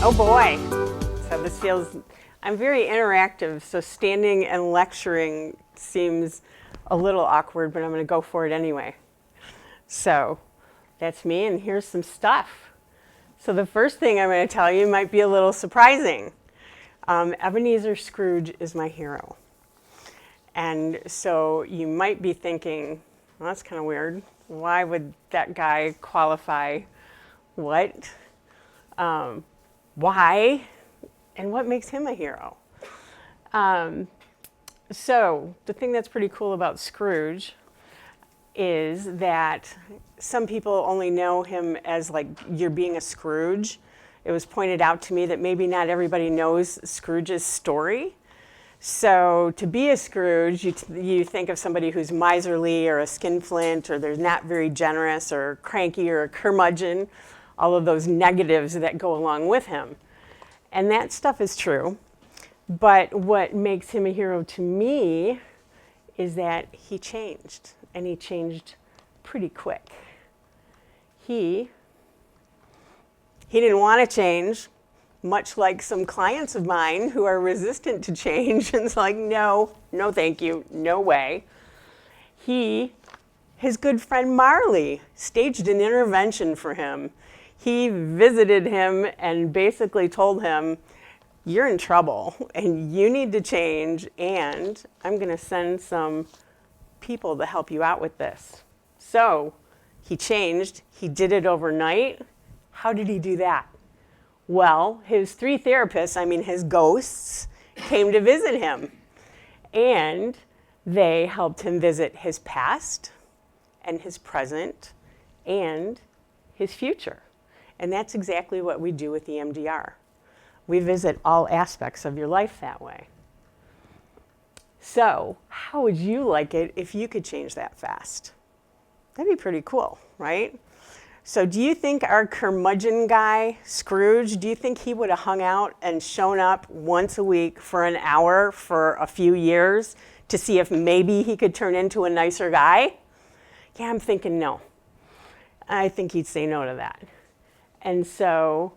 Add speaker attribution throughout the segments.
Speaker 1: Oh boy. So this feels, I'm very interactive, so standing and lecturing seems a little awkward, but I'm going to go for it anyway. So that's me, and here's some stuff. So the first thing I'm going to tell you might be a little surprising. Ebenezer Scrooge is my hero. And so you might be thinking, well, that's kind of weird. Why would that guy qualify? What? Why? And what makes him a hero? So the thing that's pretty cool about Scrooge is that some people only know him as like, you're being a Scrooge. It was pointed out to me that maybe not everybody knows Scrooge's story. So to be a Scrooge, you think of somebody who's miserly or a skinflint, or they're not very generous or cranky or a curmudgeon, all of those negatives that go along with him. And that stuff is true. But what makes him a hero to me is that he changed, and he changed pretty quick. He didn't want to change, much like some clients of mine who are resistant to change, and it's like, no thank you, no way. His good friend Marley staged an intervention for him. He visited him and basically told him, you're in trouble and you need to change, and I'm going to send some people to help you out with this. So he changed. He did it overnight. How did he do that? Well, his three therapists, his ghosts, came to visit him. And they helped him visit his past and his present and his future. And that's exactly what we do with EMDR. We visit all aspects of your life that way. So how would you like it if you could change that fast? That'd be pretty cool, right? So do you think our curmudgeon guy, Scrooge, do you think he would have hung out and shown up once a week for an hour for a few years to see if maybe he could turn into a nicer guy? Yeah, I'm thinking no. I think he'd say no to that. And so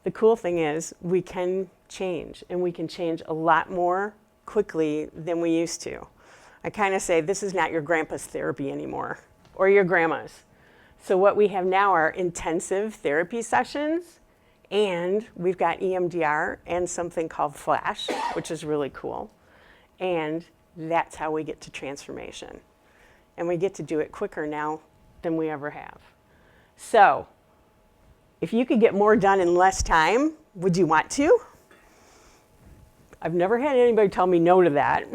Speaker 1: the cool thing is we can change, and we can change a lot more quickly than we used to. I kind of say this is not your grandpa's therapy anymore, or your grandma's. So what we have now are intensive therapy sessions, and we've got EMDR and something called Flash, which is really cool. And that's how we get to transformation. And we get to do it quicker now than we ever have. So if you could get more done in less time, would you want to? I've never had anybody tell me no to that.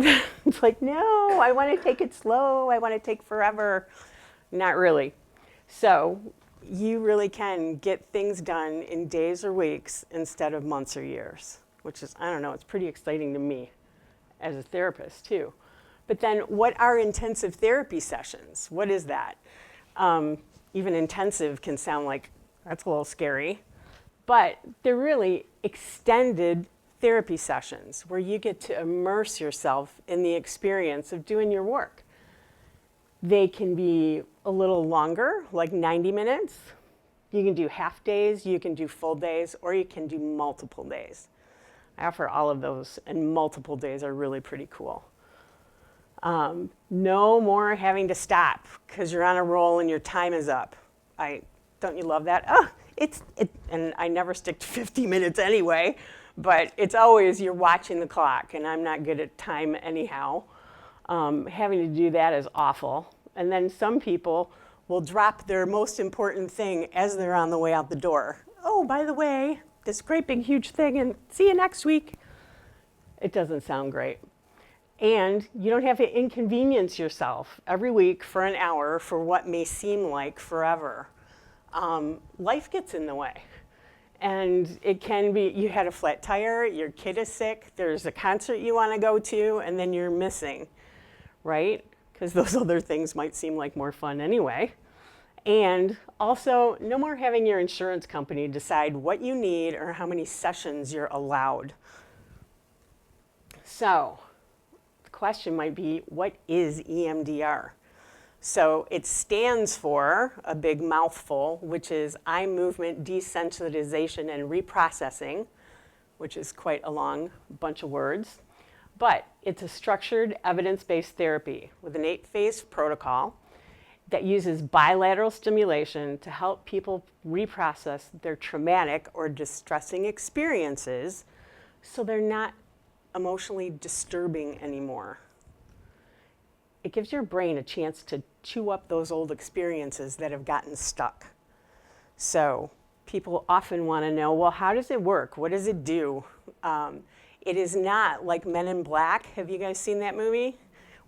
Speaker 1: It's like, no, I want to take it slow. I want to take forever. Not really. So you really can get things done in days or weeks instead of months or years, which is, I don't know, it's pretty exciting to me as a therapist too. But then what are intensive therapy sessions? What is that? Even intensive can sound like, that's a little scary, but they're really extended therapy sessions where you get to immerse yourself in the experience of doing your work. They can be a little longer, like 90 minutes. You can do half days, you can do full days, or you can do multiple days. I offer all of those, and multiple days are really pretty cool. No more having to stop because you're on a roll and your time is up. Don't you love that? And I never stick to 50 minutes anyway, but it's always you're watching the clock, and I'm not good at time anyhow. Having to do that is awful. And then some people will drop their most important thing as they're on the way out the door. Oh, by the way, this great big huge thing, and see you next week. It doesn't sound great. And you don't have to inconvenience yourself every week for an hour for what may seem like forever. Life gets in the way. And it can be, you had a flat tire, your kid is sick, there's a concert you want to go to, and then you're missing, right? Because those other things might seem like more fun anyway. And also, no more having your insurance company decide what you need or how many sessions you're allowed. So, the question might be, what is EMDR? So it stands for a big mouthful, which is eye movement desensitization and reprocessing, which is quite a long bunch of words. But it's a structured evidence-based therapy with an 8-phase protocol that uses bilateral stimulation to help people reprocess their traumatic or distressing experiences so they're not emotionally disturbing anymore. It gives your brain a chance to chew up those old experiences that have gotten stuck. So people often want to know, well, how does it work? What does it do? It is not like Men in Black. Have you guys seen that movie?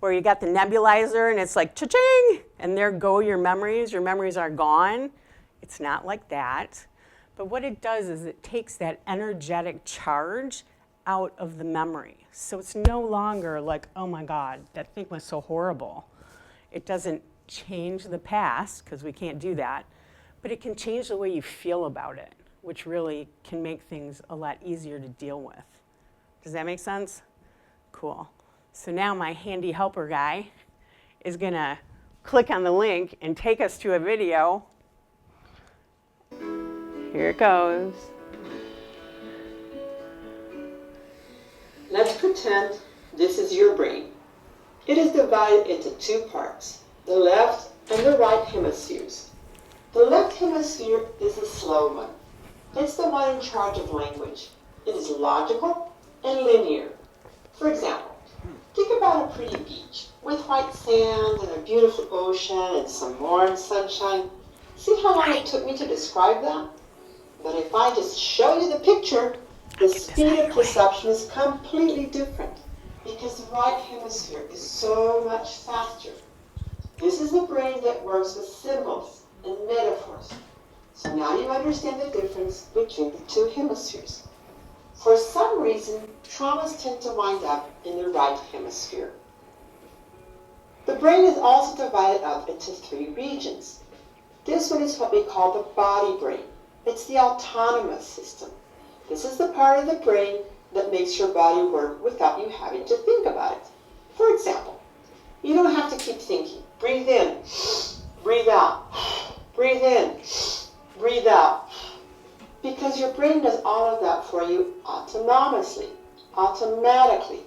Speaker 1: Where you got the nebulizer and it's like cha-ching, and there go your memories are gone. It's not like that. But what it does is it takes that energetic charge out of the memory. So it's no longer like, oh my God, that thing was so horrible. It doesn't change the past, because we can't do that, but it can change the way you feel about it, which really can make things a lot easier to deal with. Does that make sense? Cool. So now my handy helper guy is gonna click on the link and take us to a video. Here it goes.
Speaker 2: Let's pretend this is your brain. It is divided into 2 parts, the left and the right hemispheres. The left hemisphere is the slow one. It's the one in charge of language. It is logical and linear. For example, think about a pretty beach with white sand and a beautiful ocean and some warm sunshine. See how long it took me to describe that? But if I just show you the picture, the speed of perception is completely different because the right hemisphere is so much faster. This is the brain that works with symbols and metaphors. So now you understand the difference between the 2 hemispheres. For some reason, traumas tend to wind up in the right hemisphere. The brain is also divided up into 3 regions. This one is what we call the body brain. It's the autonomous system. This is the part of the brain that makes your body work without you having to think about it. For example, you don't have to keep thinking. Breathe in, breathe out, breathe in, breathe out. Because your brain does all of that for you autonomously, automatically.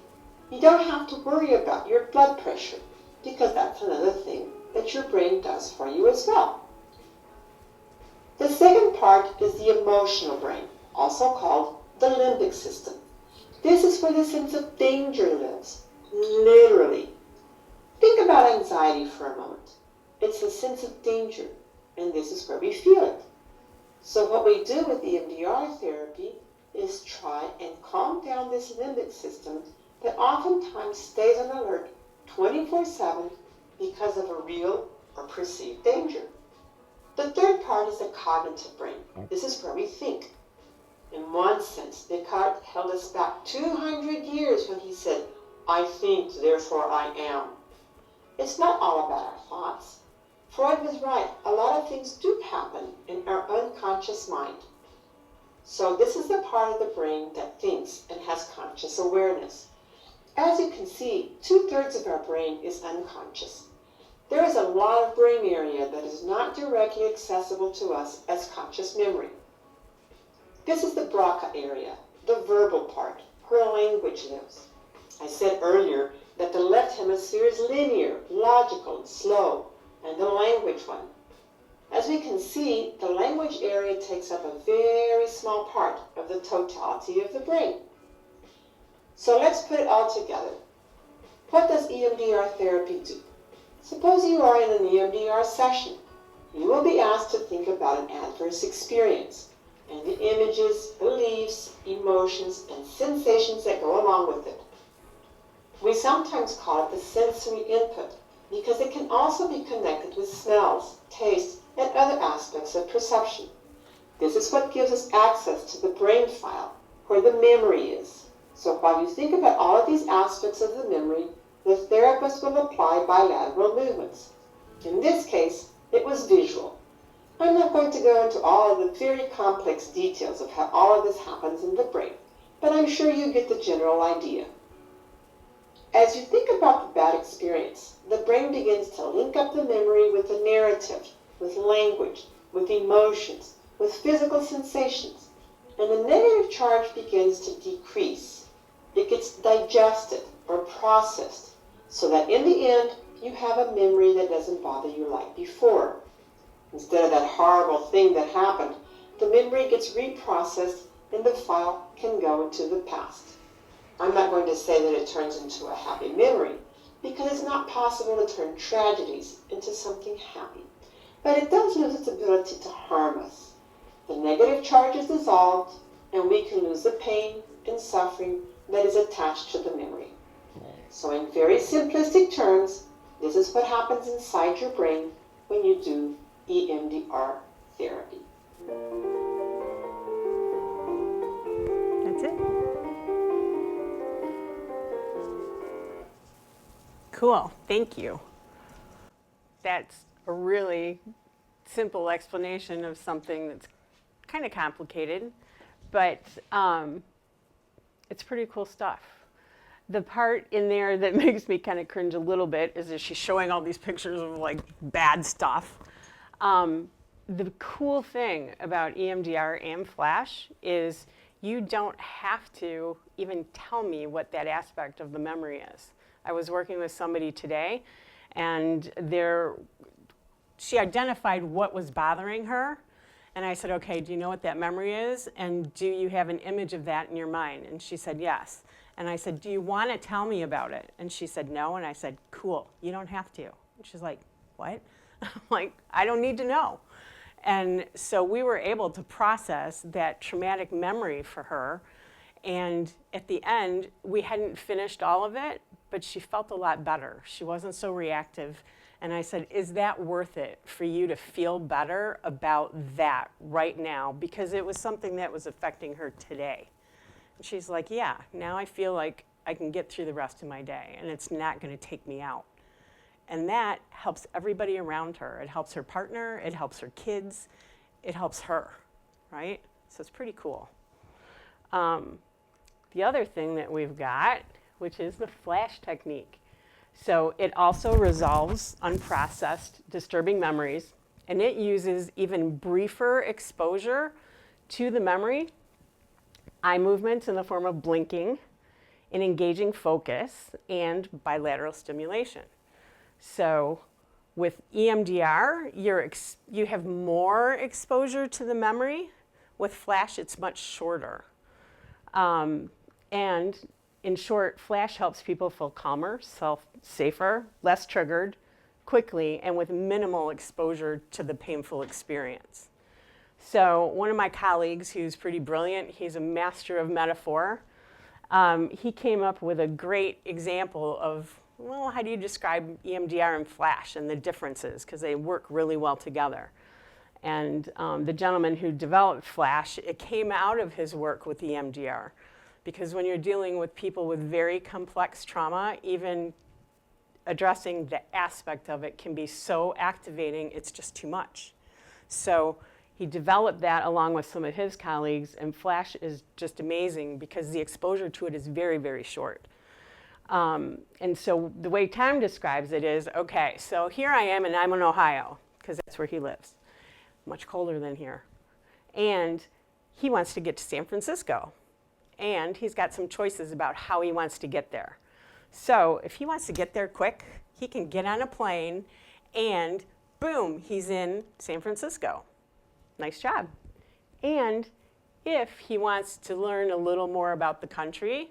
Speaker 2: You don't have to worry about your blood pressure because that's another thing that your brain does for you as well. The second part is the emotional brain, also called the limbic system. This is where the sense of danger lives, literally. Think about anxiety for a moment. It's the sense of danger, and this is where we feel it. So what we do with EMDR therapy is try and calm down this limbic system that oftentimes stays on alert 24/7 because of a real or perceived danger. The third part is the cognitive brain. This is where we think. In one sense, Descartes held us back 200 years when he said, "I think, therefore I am." It's not all about our thoughts. Freud was right. A lot of things do happen in our unconscious mind. So this is the part of the brain that thinks and has conscious awareness. As you can see, 2/3 of our brain is unconscious. There is a lot of brain area that is not directly accessible to us as conscious memory. This is the Broca area, the verbal part, where language lives. I said earlier that the left hemisphere is linear, logical, and slow, and the language one. As we can see, the language area takes up a very small part of the totality of the brain. So let's put it all together. What does EMDR therapy do? Suppose you are in an EMDR session. You will be asked to think about an adverse experience and the images, beliefs, emotions, and sensations that go along with it. We sometimes call it the sensory input because it can also be connected with smells, tastes, and other aspects of perception. This is what gives us access to the brain file where the memory is. So while you think about all of these aspects of the memory, the therapist will apply bilateral movements. In this case, it was visual. I'm not going to go into all of the very complex details of how all of this happens in the brain, but I'm sure you get the general idea. As you think about the bad experience, the brain begins to link up the memory with the narrative, with language, with emotions, with physical sensations, and the negative charge begins to decrease. It gets digested or processed, so that in the end, you have a memory that doesn't bother you like before. Instead of that horrible thing that happened, the memory gets reprocessed and the file can go into the past. I'm not going to say that it turns into a happy memory, because it's not possible to turn tragedies into something happy. But it does lose its ability to harm us. The negative charge is dissolved, and we can lose the pain and suffering that is attached to the memory. So in very simplistic terms, this is what happens inside your brain when you do EMDR therapy.
Speaker 1: That's it. Cool, thank you. That's a really simple explanation of something that's kind of complicated, but it's pretty cool stuff. The part in there that makes me kind of cringe a little bit is that she's showing all these pictures of like bad stuff. The cool thing about EMDR and Flash is you don't have to even tell me what that aspect of the memory is. I was working with somebody today, and she identified what was bothering her. And I said, okay, do you know what that memory is? And do you have an image of that in your mind? And she said, yes. And I said, do you want to tell me about it? And she said, no. And I said, cool, you don't have to. And she's like, what? I'm like, I don't need to know. And so we were able to process that traumatic memory for her. And at the end, we hadn't finished all of it, but she felt a lot better. She wasn't so reactive. And I said, is that worth it for you to feel better about that right now? Because it was something that was affecting her today. And she's like, yeah, now I feel like I can get through the rest of my day and it's not going to take me out. And that helps everybody around her. It helps her partner, it helps her kids, it helps her, right? So it's pretty cool. The other thing that we've got, which is the Flash technique. So it also resolves unprocessed, disturbing memories, and it uses even briefer exposure to the memory, eye movements in the form of blinking, and engaging focus, and bilateral stimulation. So with EMDR, you have more exposure to the memory. With Flash, it's much shorter. And in short, Flash helps people feel calmer, safer, less triggered, quickly, and with minimal exposure to the painful experience. So one of my colleagues, who's pretty brilliant, he's a master of metaphor, he came up with a great example of, well, how do you describe EMDR and Flash and the differences? Because they work really well together. And the gentleman who developed Flash, it came out of his work with EMDR. Because when you're dealing with people with very complex trauma, even addressing the aspect of it can be so activating, it's just too much. So he developed that along with some of his colleagues, and Flash is just amazing because the exposure to it is very, very short. And so the way Tom describes it is, okay, so here I am, and I'm in Ohio, because that's where he lives. Much colder than here. And he wants to get to San Francisco. And he's got some choices about how he wants to get there. So if he wants to get there quick, he can get on a plane and boom, he's in San Francisco. Nice job. And if he wants to learn a little more about the country,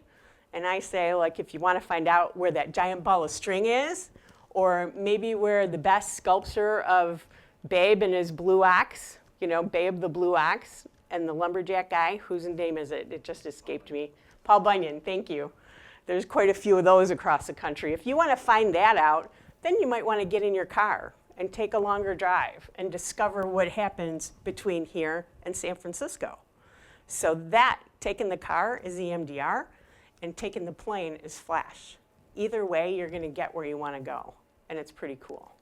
Speaker 1: and I say, like, if you want to find out where that giant ball of string is, or maybe where the best sculpture of Babe and his blue ox, you know, Babe the blue ox, and the lumberjack guy, whose name is it? It just escaped me. Paul Bunyan, thank you. There's quite a few of those across the country. If you want to find that out, then you might want to get in your car and take a longer drive and discover what happens between here and San Francisco. So that, taking the car is EMDR, and taking the plane is Flash. Either way, you're going to get where you want to go, and it's pretty cool.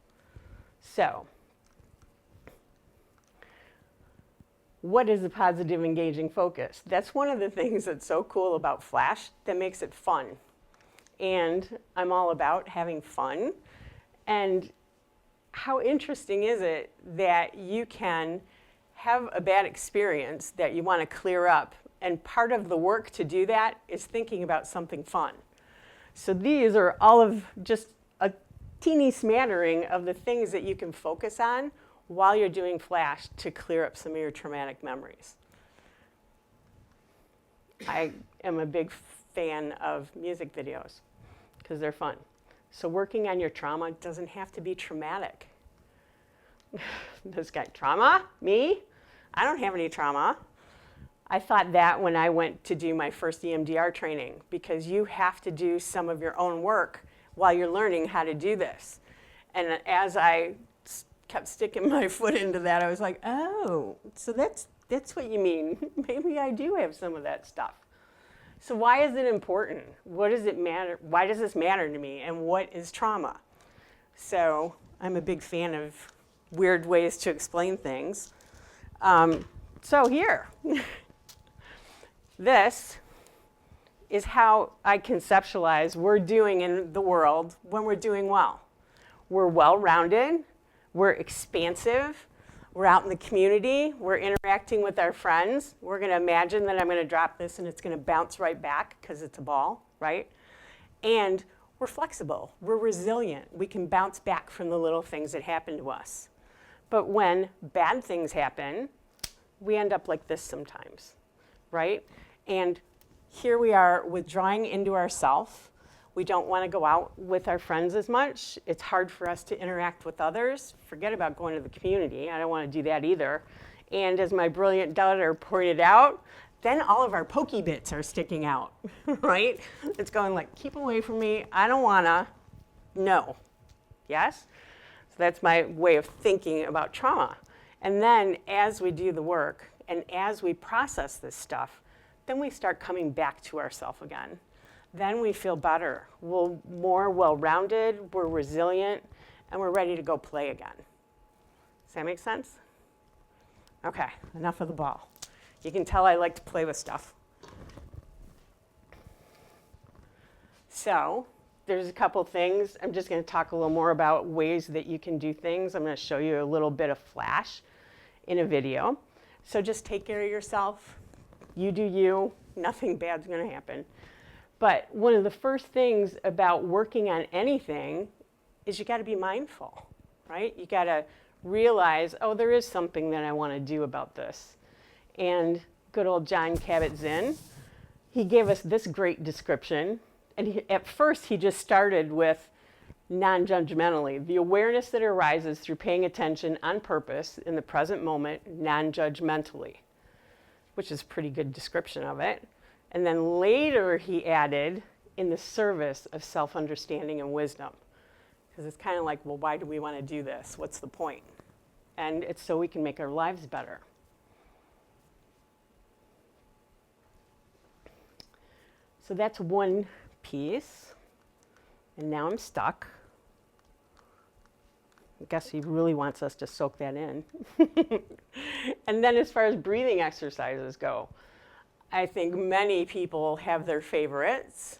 Speaker 1: So, what is a positive engaging focus? That's one of the things that's so cool about Flash that makes it fun. and I'm all about having fun. And how interesting is it that you can have a bad experience that you want to clear up, and part of the work to do that is thinking about something fun. So these are all of just a teeny smattering of the things that you can focus on while you're doing Flash to clear up some of your traumatic memories. I am a big fan of music videos because they're fun. So working on your trauma doesn't have to be traumatic. This guy, trauma? Me? I don't have any trauma. I thought that when I went to do my first EMDR training, because you have to do some of your own work while you're learning how to do this. And as I kept sticking my foot into that, I was like, oh, so that's what you mean. Maybe I do have some of that stuff. So why is it important? What does it matter? Why does this matter to me? And what is trauma? So I'm a big fan of weird ways to explain things. So here, this is how I conceptualize we're doing in the world when we're doing well. We're well-rounded, we're expansive, we're out in the community, we're interacting with our friends. We're going to imagine that I'm going to drop this and it's going to bounce right back because it's a ball, right? And we're flexible, we're resilient. We can bounce back from the little things that happen to us. But when bad things happen, we end up like this sometimes, right? And here we are withdrawing into ourself. We don't want to go out with our friends as much. It's hard for us to interact with others. Forget about going to the community. I don't want to do that either. And as my brilliant daughter pointed out, then all of our pokey bits are sticking out, right? It's going like, keep away from me. I don't want to. No. Yes? So that's my way of thinking about trauma. And then as we do the work and as we process this stuff, then we start coming back to ourselves again. Then we feel better. We're more well-rounded, we're resilient, and we're ready to go play again. Does that make sense? Okay, enough of the ball. You can tell I like to play with stuff. So there's a couple things. I'm just going to talk a little more about ways that you can do things. I'm going to show you a little bit of Flash in a video. So just take care of yourself. You do you. Nothing bad's going to happen. But one of the first things about working on anything is you got to be mindful, right? You got to realize, oh, there is something that I want to do about this. And good old John Kabat-Zinn, he gave us this great description. And at first, he just started with non-judgmentally, the awareness that arises through paying attention on purpose in the present moment, non-judgmentally, which is a pretty good description of it. And then later, he added, in the service of self-understanding and wisdom. Because it's kind of like, well, why do we want to do this? What's the point? And it's so we can make our lives better. So that's one piece. And now I'm stuck. I guess he really wants us to soak that in. And then as far as breathing exercises go, I think many people have their favorites.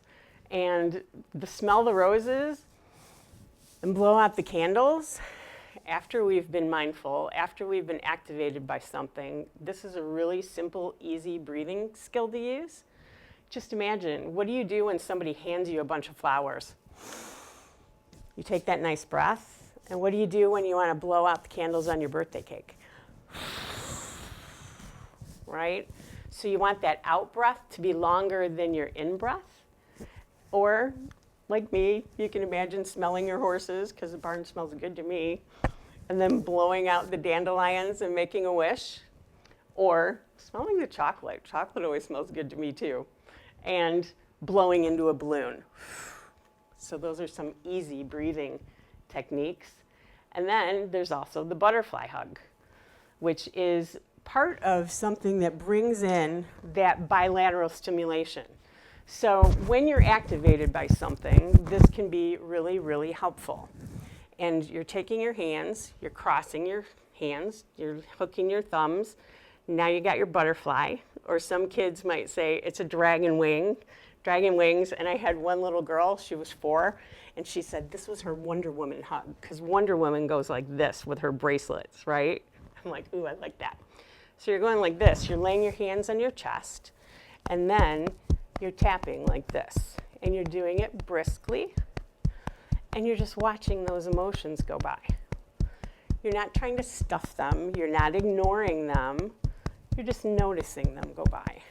Speaker 1: And the smell the roses and blow out the candles after we've been mindful, after we've been activated by something. This is a really simple, easy breathing skill to use. Just imagine, what do you do when somebody hands you a bunch of flowers? You take that nice breath, and what do you do when you want to blow out the candles on your birthday cake? Right? So you want that out breath to be longer than your in breath. Or, like me, you can imagine smelling your horses, because the barn smells good to me, and then blowing out the dandelions and making a wish. Or smelling the chocolate. Chocolate always smells good to me too. And blowing into a balloon. So those are some easy breathing techniques. And then there's also the butterfly hug, which is part of something that brings in that bilateral stimulation. So when you're activated by something, this can be really, really helpful. And you're taking your hands, you're crossing your hands, you're hooking your thumbs. Now you got your butterfly, or some kids might say it's a dragon wing, dragging wings, and I had one little girl, she was 4, and she said this was her Wonder Woman hug, because Wonder Woman goes like this with her bracelets, right? I'm like, ooh, I like that. So you're going like this. You're laying your hands on your chest, and then you're tapping like this, and you're doing it briskly, and you're just watching those emotions go by. You're not trying to stuff them. You're not ignoring them. You're just noticing them go by.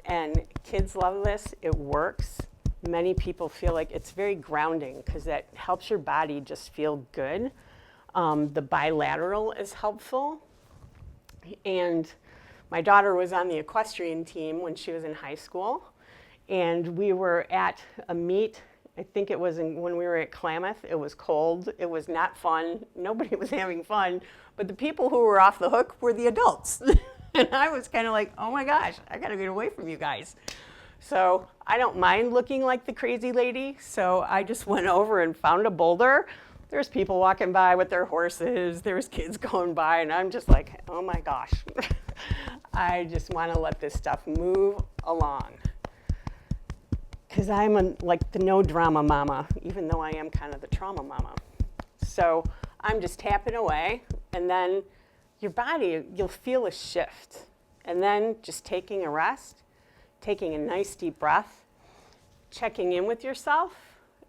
Speaker 1: And kids love this. It works. Many people feel like it's very grounding because that helps your body just feel good. The bilateral is helpful. And my daughter was on the equestrian team when she was in high school. And we were at a meet. I think it was when we were at Klamath. It was cold. It was not fun. Nobody was having fun. But the people who were off the hook were the adults. And I was kind of like, oh my gosh, I got to get away from you guys. So I don't mind looking like the crazy lady. So I just went over and found a boulder. There's people walking by with their horses. There's kids going by. And I'm just like, oh my gosh. I just want to let this stuff move along. Because I'm like the no drama mama, even though I am kind of the trauma mama. So I'm just tapping away, and then your body, you'll feel a shift. And then just taking a rest, taking a nice deep breath, checking in with yourself.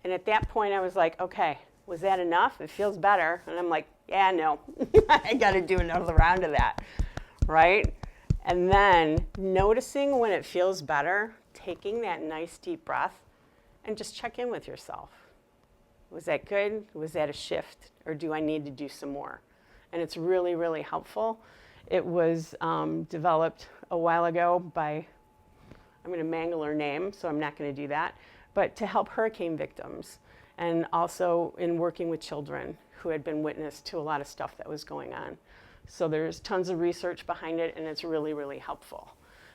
Speaker 1: And at that point, I was like, okay, was that enough? It feels better. And I'm like, yeah, no, I got to do another round of that, right? And then noticing when it feels better, taking that nice deep breath, and just check in with yourself. Was that good? Was that a shift? Or do I need to do some more? And it's really, really helpful. It was developed a while ago by, I'm going to mangle her name, so I'm not going to do that, but to help hurricane victims, and also in working with children who had been witness to a lot of stuff that was going on. So there's tons of research behind it, and it's really, really helpful.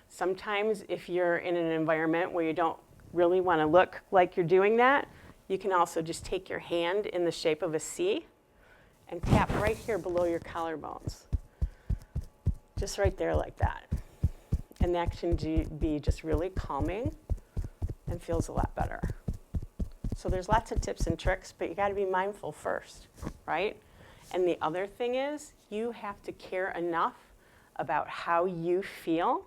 Speaker 1: Sometimes if you're in an environment where you don't really want to look like you're doing that, you can also just take your hand in the shape of a C and tap right here below your collarbones. Just right there like that. And that can be just really calming and feels a lot better. So there's lots of tips and tricks, but you got to be mindful first, right? And the other thing is you have to care enough about how you feel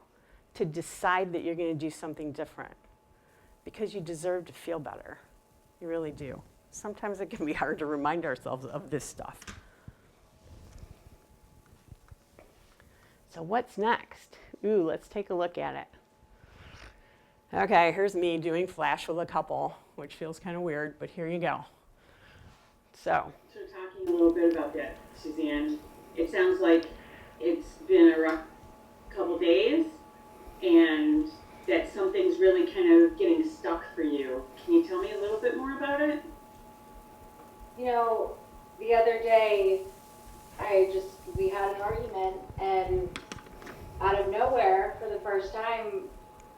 Speaker 1: to decide that you're going to do something different, because you deserve to feel better. You really do. Sometimes it can be hard to remind ourselves of this stuff. So what's next? Ooh, let's take a look at it. Okay, here's me doing flash with a couple, which feels kind of weird, but here you go. So
Speaker 3: talking a little bit about that, Suzanne, it sounds like it's been a rough couple days, and that something's really kind of getting stuck for you. Can you tell me a little bit more about it?
Speaker 4: You know, the other day, we had an argument, and out of nowhere, for the first time,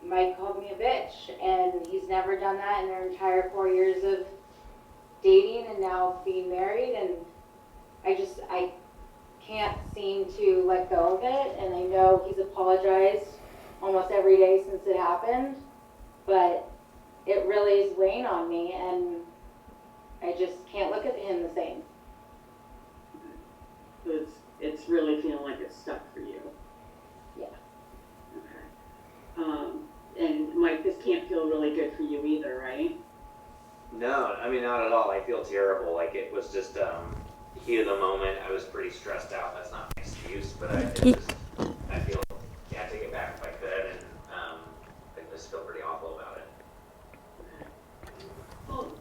Speaker 4: Mike called me a bitch, and he's never done that in our entire 4 years of dating and now being married, and I can't seem to let go of it, and I know he's apologized almost every day since it happened, but it really is weighing on me, and I just can't look at him the same.
Speaker 3: So it's really feeling like it's stuck for you.
Speaker 4: Yeah.
Speaker 3: Okay. And Mike, this can't feel really good for you either, right?
Speaker 5: No, I mean, not at all. I feel terrible. Like, it was just heat of the moment. I was pretty stressed out. That's not an excuse, but I feel, yeah, take it back if I could, and I just feel pretty awful about it.
Speaker 3: Okay. Well,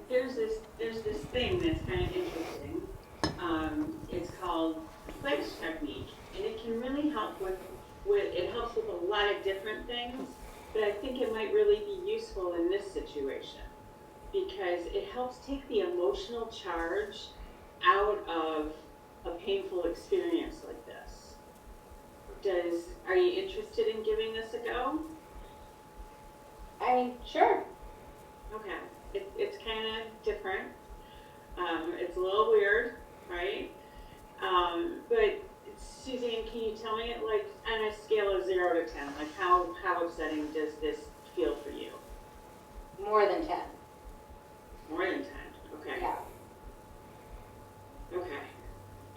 Speaker 3: there's this thing that's kind of interesting. It's called flex technique, and it can really help with it helps with a lot of different things, but I think it might really be useful in this situation because it helps take the emotional charge out of a painful experience like this. Are you interested in giving this a go?
Speaker 4: I mean, sure.
Speaker 3: Okay. It's kind of different. It's a little weird, right? But Suzanne, can you tell me, like, on a scale of 0 to 10, like, how upsetting does this feel for you?
Speaker 4: More than 10.
Speaker 3: More than 10, okay.
Speaker 4: Yeah.
Speaker 3: Okay.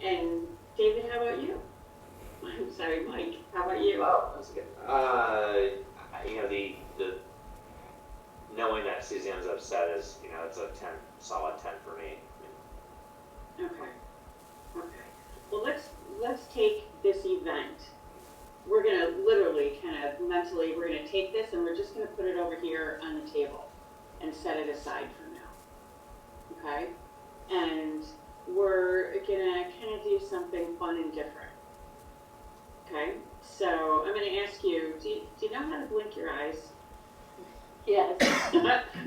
Speaker 3: And David, how about you? I'm sorry, Mike, how about you?
Speaker 5: Oh, that's good. You know, the knowing that Suzanne's upset is, you know, it's a 10, solid 10 for me.
Speaker 3: Okay. Okay. Well, let's take this event. We're gonna literally kind of mentally, we're gonna take this and we're just gonna put it over here on the table and set it aside for now. Okay? And we're gonna kind of do something fun and different. Okay? So I'm gonna ask you, do you know how to blink your eyes?
Speaker 4: Yes.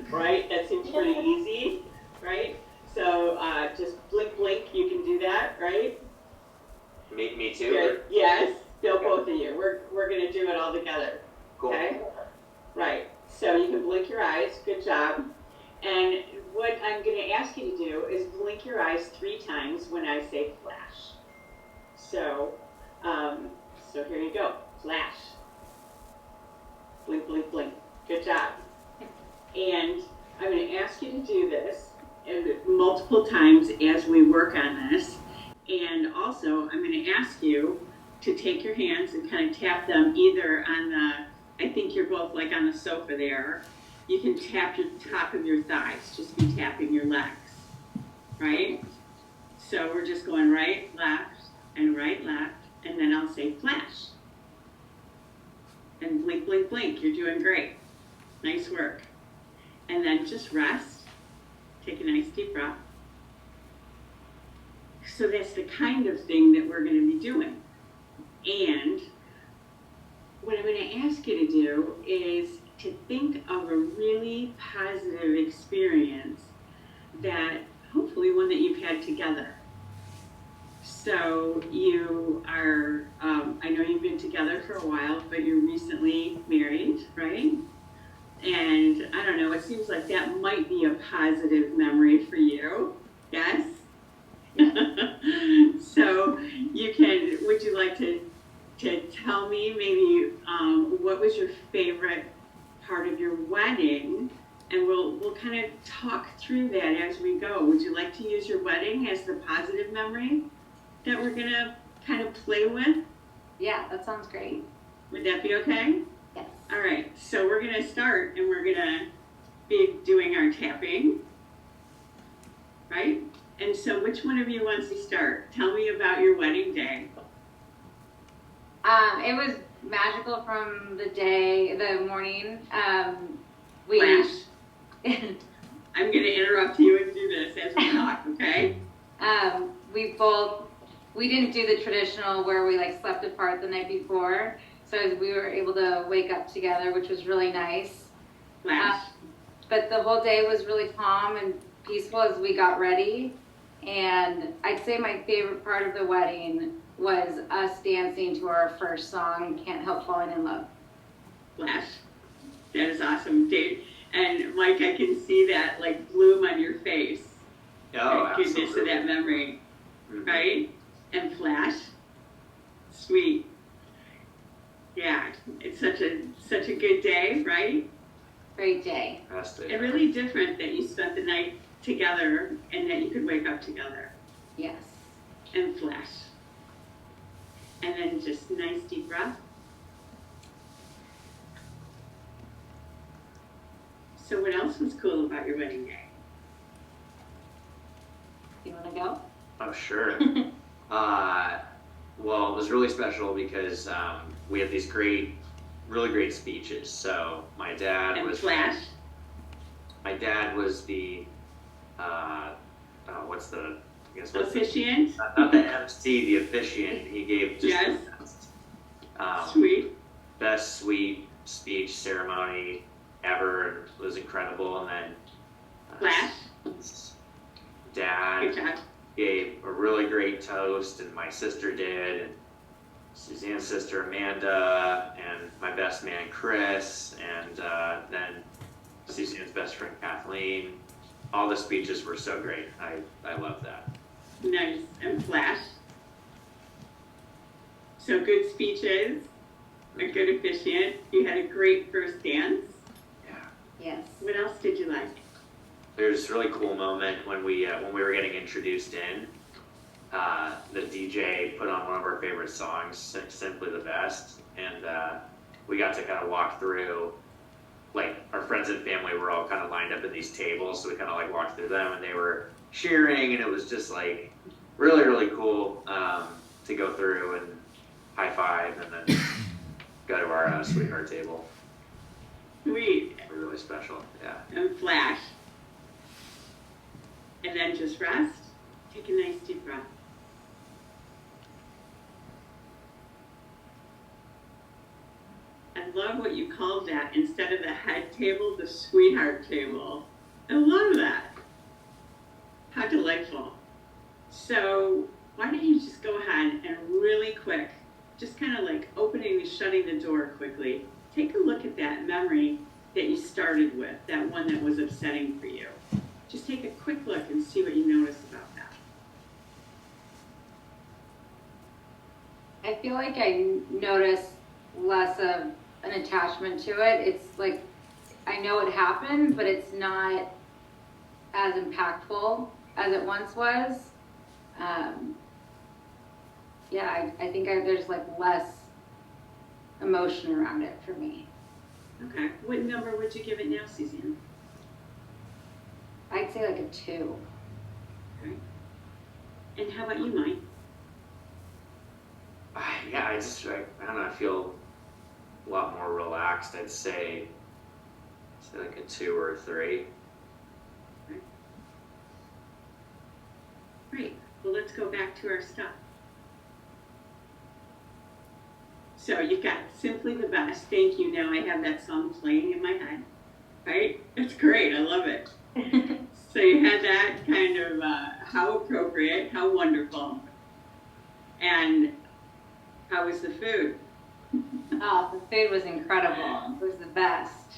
Speaker 3: Right? That seems pretty easy, right? So just blink, blink, you can do that, right?
Speaker 5: Me too?
Speaker 3: Good. Yes, both of you. We're going to do it all together.
Speaker 5: Cool.
Speaker 3: Okay? Right. So you can blink your eyes. Good job. And what I'm going to ask you to do is blink your eyes 3 times when I say flash. So, so here you go. Flash. Blink, blink, blink. Good job. And I'm going to ask you to do this multiple times as we work on this. And also, I'm going to ask you to take your hands and kind of tap them either on the, I think you're both like on the sofa there. You can tap your top of your thighs, just be tapping your legs, right? So we're just going right, left, and then I'll say flash. And blink, blink, blink, you're doing great. Nice work. And then just rest, take a nice deep breath. So that's the kind of thing that we're going to be doing. And what I'm going to ask you to do is to think of a really positive experience that hopefully one that you've had together. So you are, I know you've been together for a while, but you're recently married, right? And I don't know, it seems like that might be a positive memory for you. Yes? So you can, would you like to tell me maybe what was your favorite part of your wedding? And we'll kind of talk through that as we go. Would you like to use your wedding as the positive memory that we're gonna kind of play with?
Speaker 4: Yeah, that sounds great.
Speaker 3: Would that be okay?
Speaker 4: Yes.
Speaker 3: All right, so we're gonna start and we're gonna be doing our tapping, right? And so which one of you wants to start? Tell me about your wedding day.
Speaker 4: It was magical from the morning.
Speaker 3: Flash. I'm going to interrupt you and do this as we talk, okay?
Speaker 4: We didn't do the traditional where we like slept apart the night before. So we were able to wake up together, which was really nice.
Speaker 3: Flash.
Speaker 4: But the whole day was really calm and peaceful as we got ready. And I'd say my favorite part of the wedding was us dancing to our first song, Can't Help Falling in Love.
Speaker 3: Flash. That is awesome, Dave. And Mike, I can see that like bloom on your face.
Speaker 5: Oh,
Speaker 3: the goodness
Speaker 5: absolutely.
Speaker 3: of that memory,
Speaker 5: Mhm.
Speaker 3: right? And flash. Sweet. Yeah, it's such a good day, right?
Speaker 4: Great day.
Speaker 5: Has to,
Speaker 3: And really different that you spent the night together and that you could wake up together
Speaker 4: Yes.
Speaker 3: and flash. And then just nice deep breath. So what else was cool about your wedding day?
Speaker 4: You want to go?
Speaker 5: Oh, sure. Well, it was really special because we had these really great speeches. So my dad
Speaker 3: And
Speaker 5: was
Speaker 3: flash.
Speaker 5: My dad was the what's the
Speaker 3: Officiant.
Speaker 5: not the MC, the officiant. He gave just
Speaker 3: Yes.
Speaker 5: the best,
Speaker 3: Sweet.
Speaker 5: sweet speech ceremony ever. It was incredible. And then
Speaker 3: Flash.
Speaker 5: Dad
Speaker 3: Good job.
Speaker 5: gave a really great toast, and my sister did, and Suzanne's sister Amanda, and my best man Chris, and then Suzanne's best friend Kathleen. All the speeches were so great. I love that.
Speaker 3: Nice. And flash. So good speeches, a good officiant. You had a great first dance.
Speaker 5: Yeah.
Speaker 4: Yes.
Speaker 3: What else did you like?
Speaker 5: There's a really cool moment when we were getting introduced in. The DJ put on one of our favorite songs, "Simply the Best," and we got to kind of walk through. Like, our friends and family were all kind of lined up in these tables, so we kind of like walked through them, and they were cheering, and it was just like really, really cool to go through and high five, and then go to our sweetheart table.
Speaker 3: Sweet.
Speaker 5: Really special, yeah.
Speaker 3: And flash. And then just rest. Take a nice deep breath. I love what you called that. Instead of the head table, the sweetheart table. I love that. How delightful. So why don't you just go ahead and really quick, just kind of like opening and shutting the door quickly, take a look at that memory that you started with, that one that was upsetting for you. Just take a quick look and see what you notice about that.
Speaker 4: I feel like I notice less of an attachment to it. It's like, I know it happened, but it's not as impactful as it once was. I think there's like less emotion around it for me.
Speaker 3: Okay. What number would you give it now, Suzanne?
Speaker 4: I'd say like a 2.
Speaker 3: Okay. And how about you, Mike?
Speaker 5: Yeah, I don't know, I feel a lot more relaxed. I'd say like a 2 or a 3.
Speaker 3: Great. Well, let's go back to our stuff. So you've got Simply the Best. Thank you. Now I have that song playing in my head. Right? It's great. I love it. So you had that kind of, how appropriate, how wonderful. And how was the food?
Speaker 4: Oh, the food was incredible. It was the best.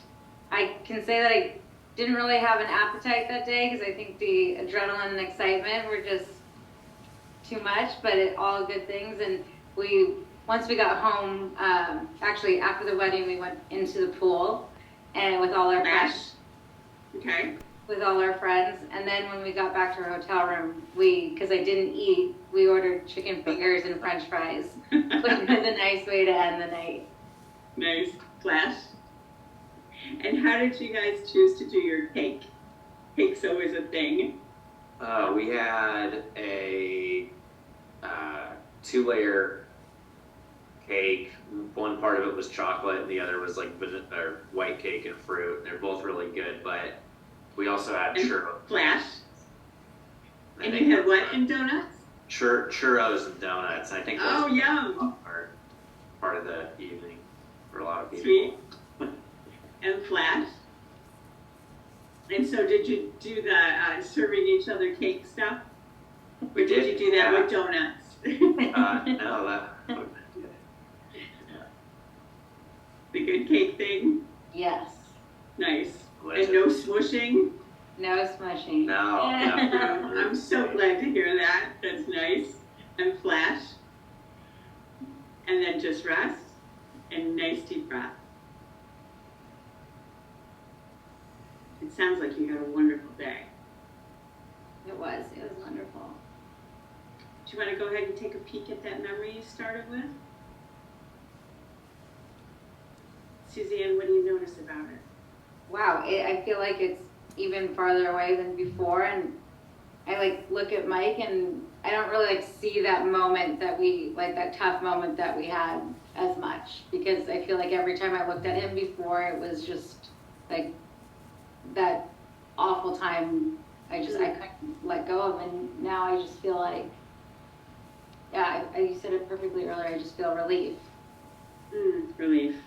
Speaker 4: I can say that I didn't really have an appetite that day because I think the adrenaline and excitement were just too much, but all good things. And once we got home, actually after the wedding, we went into the pool and with all our friends.
Speaker 3: Okay.
Speaker 4: With all our friends, and then when we got back to our hotel room, because I didn't eat, we ordered chicken fingers and French fries, which was a nice way to end the night.
Speaker 3: Nice. Flash. And how did you guys choose to do your cake? Cake's always a thing.
Speaker 5: We had a 2-layer cake. One part of it was chocolate, and the other was like white cake and fruit. They're both really good, but we also had churros.
Speaker 3: Flash. And you had what in donuts?
Speaker 5: Churros and donuts. I think
Speaker 3: oh, yum.
Speaker 5: Are part of the evening for a lot of people.
Speaker 3: Sweet. And flash. And so did you do the serving each other cake stuff? Or did you do that with donuts?
Speaker 5: No, that.
Speaker 3: The good cake thing?
Speaker 4: Yes.
Speaker 3: Nice. And no smushing?
Speaker 4: No smushing.
Speaker 5: No.
Speaker 3: I'm so glad to hear that. That's nice. And flash. And then just rest. And nice deep breath. It sounds like you had a wonderful day.
Speaker 4: It was wonderful.
Speaker 3: Do you want to go ahead and take a peek at that memory you started with? Suzanne, what do you notice about it?
Speaker 4: Wow, I feel like it's even farther away than before, and I look at Mike and I don't really see that moment that tough moment that we had as much, because I feel like every time I looked at him before, it was just like that awful time I couldn't let go of, and now I just feel like, you said it perfectly earlier, I just feel relief.
Speaker 3: Relief.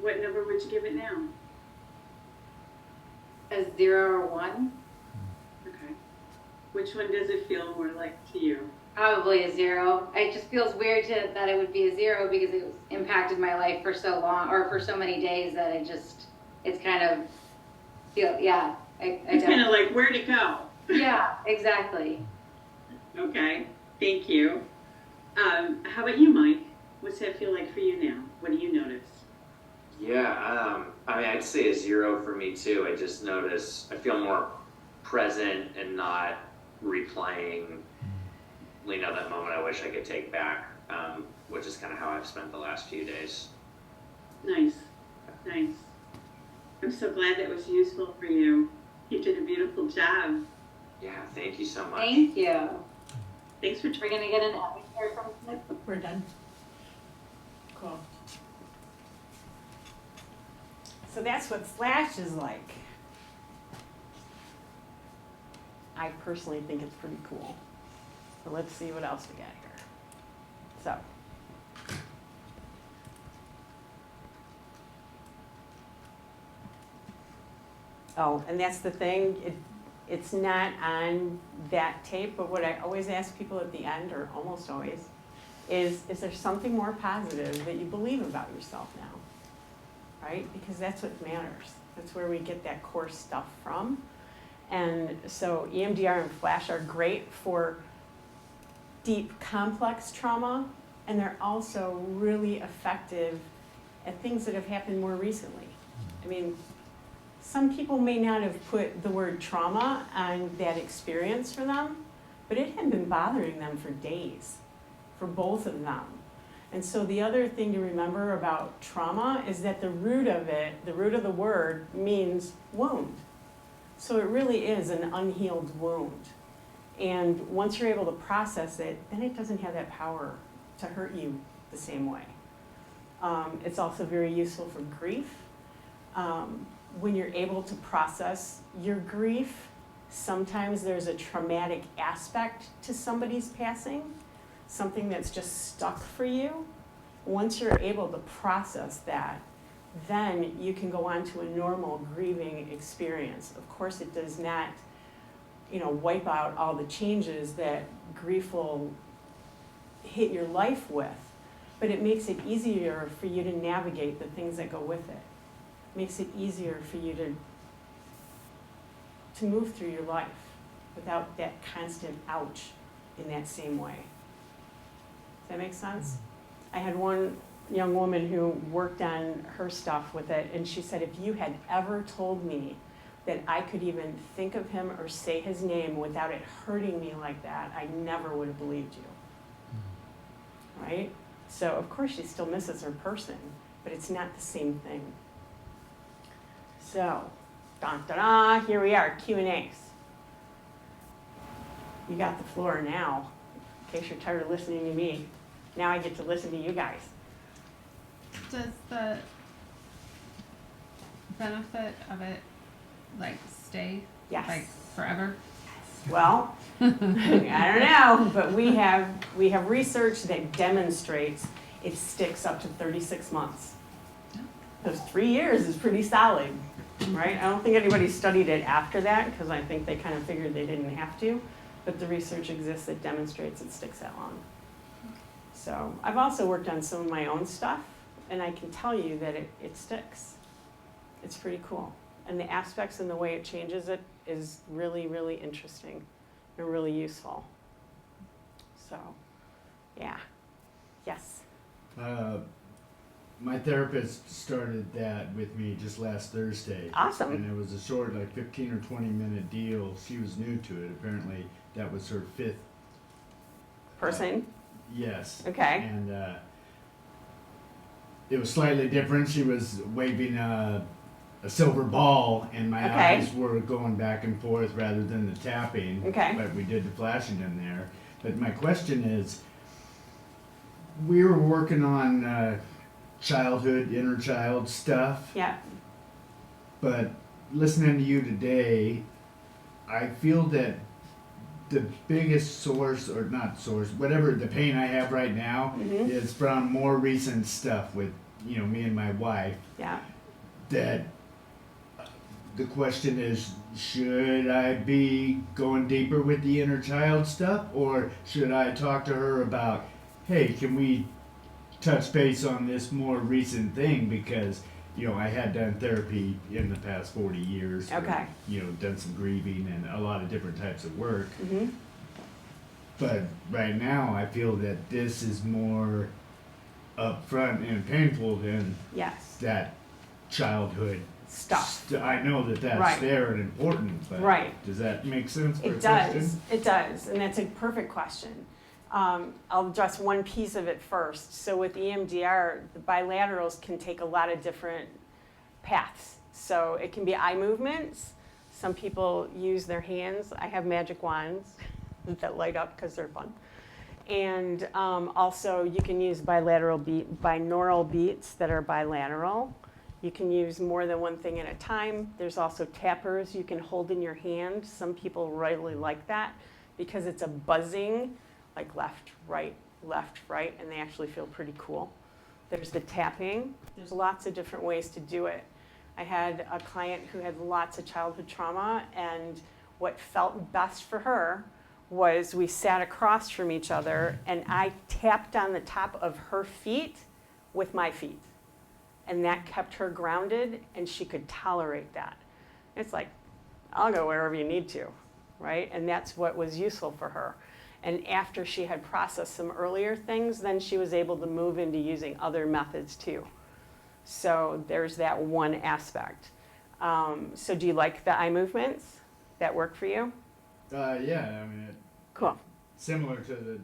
Speaker 3: What number would you give it now?
Speaker 4: A 0 or 1?
Speaker 3: Okay. Which one does it feel more like to you?
Speaker 4: Probably a 0. It just feels weird that it would be a 0 because it impacted my life for so long, or for so many days, that it's kind of it's
Speaker 3: kind of like, where'd it go?
Speaker 4: Yeah, exactly.
Speaker 3: Okay, thank you. How about you, Mike? What's that feel like for you now? What do you notice?
Speaker 5: Yeah, I mean, I'd say a 0 for me too. I just notice I feel more present and not replaying, that moment I wish I could take back, which is kind of how I've spent the last few days.
Speaker 3: Nice. Nice. I'm so glad that was useful for you. You did a beautiful job.
Speaker 5: Yeah, thank you so much.
Speaker 4: Thank you.
Speaker 3: Thanks for
Speaker 4: We're gonna get an here from Smith.
Speaker 1: We're done. Cool. So that's what Flash is like. I personally think it's pretty cool. So let's see what else we got here. So. Oh, and that's the thing, it's not on that tape, but what I always ask people at the end, or almost always, is there something more positive that you believe about yourself now, right? Because that's what matters. That's where we get that core stuff from. And so EMDR and Flash are great for deep, complex trauma, and they're also really effective at things that have happened more recently. I mean, some people may not have put the word trauma on that experience for them, but it had been bothering them for days, for both of them. And so the other thing to remember about trauma is that the root of it, the root of the word, means wound. So it really is an unhealed wound. And once you're able to process it, then it doesn't have that power to hurt you the same way. It's also very useful for grief. When you're able to process your grief, sometimes there's a traumatic aspect to somebody's passing, something that's just stuck for you. Once you're able to process that, then you can go on to a normal grieving experience. Of course, it does not, wipe out all the changes that grief will hit your life with, but it makes it easier for you to navigate the things that go with it. Makes it easier for you to move through your life without that constant ouch in that same way. Does that make sense? I had one young woman who worked on her stuff with it, and she said, if you had ever told me that I could even think of him or say his name without it hurting me like that, I never would have believed you. Right? So of course she still misses her person, but it's not the same thing. So, here we are, Q&As. You got the floor now, in case you're tired of listening to me. Now I get to listen to you guys.
Speaker 6: Does the benefit of it, stay?
Speaker 1: Yes.
Speaker 6: Forever?
Speaker 1: Well, I don't know, but we have research that demonstrates it sticks up to 36 months. Those 3 years is pretty solid, right? I don't think anybody studied it after that, because I think they kind of figured they didn't have to, but the research exists that demonstrates it sticks that long. So I've also worked on some of my own stuff, and I can tell you that it sticks. It's pretty cool. And the aspects and the way it changes it is really, really interesting and really useful. So, yeah. Yes?
Speaker 7: My therapist started that with me just last Thursday.
Speaker 1: Awesome.
Speaker 7: And it was a short, 15 or 20-minute deal. She was new to it. Apparently, that was her 5th
Speaker 1: Person?
Speaker 7: Yes.
Speaker 1: Okay.
Speaker 7: And it was slightly different. She was waving a silver ball, and my eyes were going back and forth rather than the tapping.
Speaker 1: Okay.
Speaker 7: But we did the flashing in there. But my question is, we were working on childhood, inner child stuff.
Speaker 1: Yeah.
Speaker 7: But listening to you today, I feel that the biggest source, or not source, whatever the pain I have right now, is from more recent stuff with, me and my wife.
Speaker 1: Yeah.
Speaker 7: That the question is, should I be going deeper with the inner child stuff, or should I talk to her about, hey, can we touch base on this more recent thing, because I had done therapy in the past 40 years.
Speaker 1: Okay.
Speaker 7: Done some grieving and a lot of different types of work. But right now, I feel that this is more upfront and painful than
Speaker 1: Yes.
Speaker 7: that childhood
Speaker 1: Stuff.
Speaker 7: I know that that's
Speaker 1: Right.
Speaker 7: there and important, but
Speaker 1: Right.
Speaker 7: does that make sense for a
Speaker 1: It
Speaker 7: question?
Speaker 1: does, it does, and that's a perfect question. I'll address one piece of it first. So with EMDR, the bilaterals can take a lot of different paths. So it can be eye movements. Some people use their hands. I have magic wands that light up because they're fun. And also you can use binaural beats that are bilateral. You can use more than one thing at a time. There's also tappers you can hold in your hand. Some people really like that because it's a buzzing, like left, right, and they actually feel pretty cool. There's the tapping. There's lots of different ways to do it. I had a client who had lots of childhood trauma, and what felt best for her was we sat across from each other and I tapped on the top of her feet with my feet. And that kept her grounded, and she could tolerate that. It's like, I'll go wherever you need to, right? And that's what was useful for her. And after she had processed some earlier things, then she was able to move into using other methods too. So there's that one aspect. So do you like the eye movements that work for you?
Speaker 7: Yeah, I mean,
Speaker 1: Cool.
Speaker 7: similar to the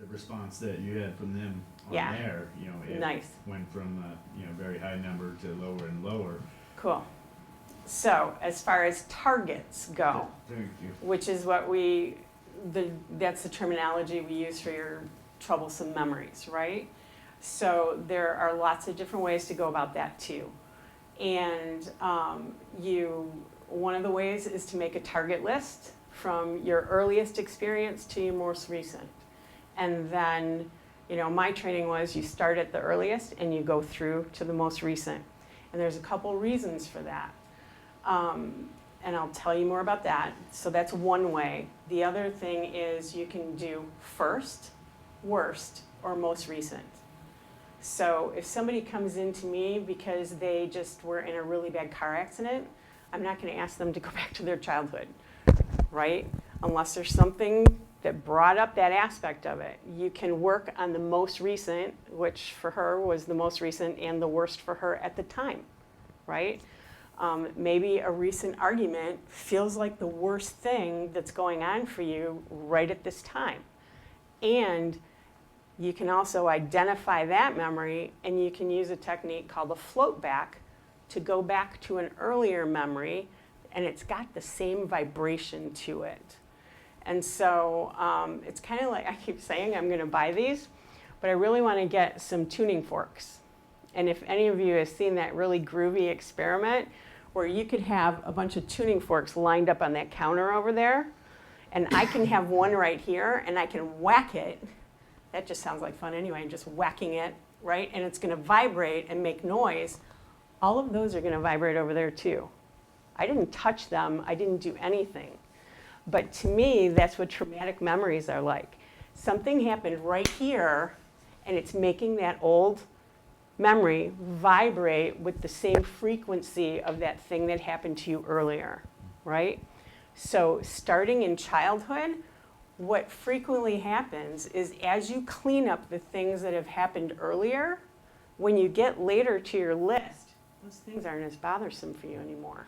Speaker 7: response that you had from them on
Speaker 1: Yeah.
Speaker 7: there. It
Speaker 1: Nice.
Speaker 7: went from very high number to lower and lower.
Speaker 1: Cool. So as far as targets go,
Speaker 7: Thank you.
Speaker 1: which is what that's the terminology we use for your troublesome memories, right? So there are lots of different ways to go about that too. And one of the ways is to make a target list from your earliest experience to your most recent. And then, my training was you start at the earliest and you go through to the most recent. And there's a couple reasons for that. And I'll tell you more about that. So that's one way. The other thing is you can do first, worst, or most recent. So if somebody comes in to me because they just were in a really bad car accident, I'm not going to ask them to go back to their childhood, right? Unless there's something that brought up that aspect of it. You can work on the most recent, which for her was the most recent and the worst for her at the time, right? Maybe a recent argument feels like the worst thing that's going on for you right at this time. And you can also identify that memory, and you can use a technique called a float back to go back to an earlier memory, and it's got the same vibration to it. And so it's kind of like, I keep saying I'm going to buy these, but I really want to get some tuning forks. And if any of you have seen that really groovy experiment where you could have a bunch of tuning forks lined up on that counter over there, and I can have one right here, and I can whack it. That just sounds like fun anyway. I'm just whacking it, right? And it's going to vibrate and make noise. All of those are going to vibrate over there too. I didn't touch them. I didn't do anything. But to me, that's what traumatic memories are like. Something happened right here, and it's making that old memory vibrate with the same frequency of that thing that happened to you earlier, right? So starting in childhood, what frequently happens is as you clean up the things that have happened earlier, when you get later to your list, those things aren't as bothersome for you anymore,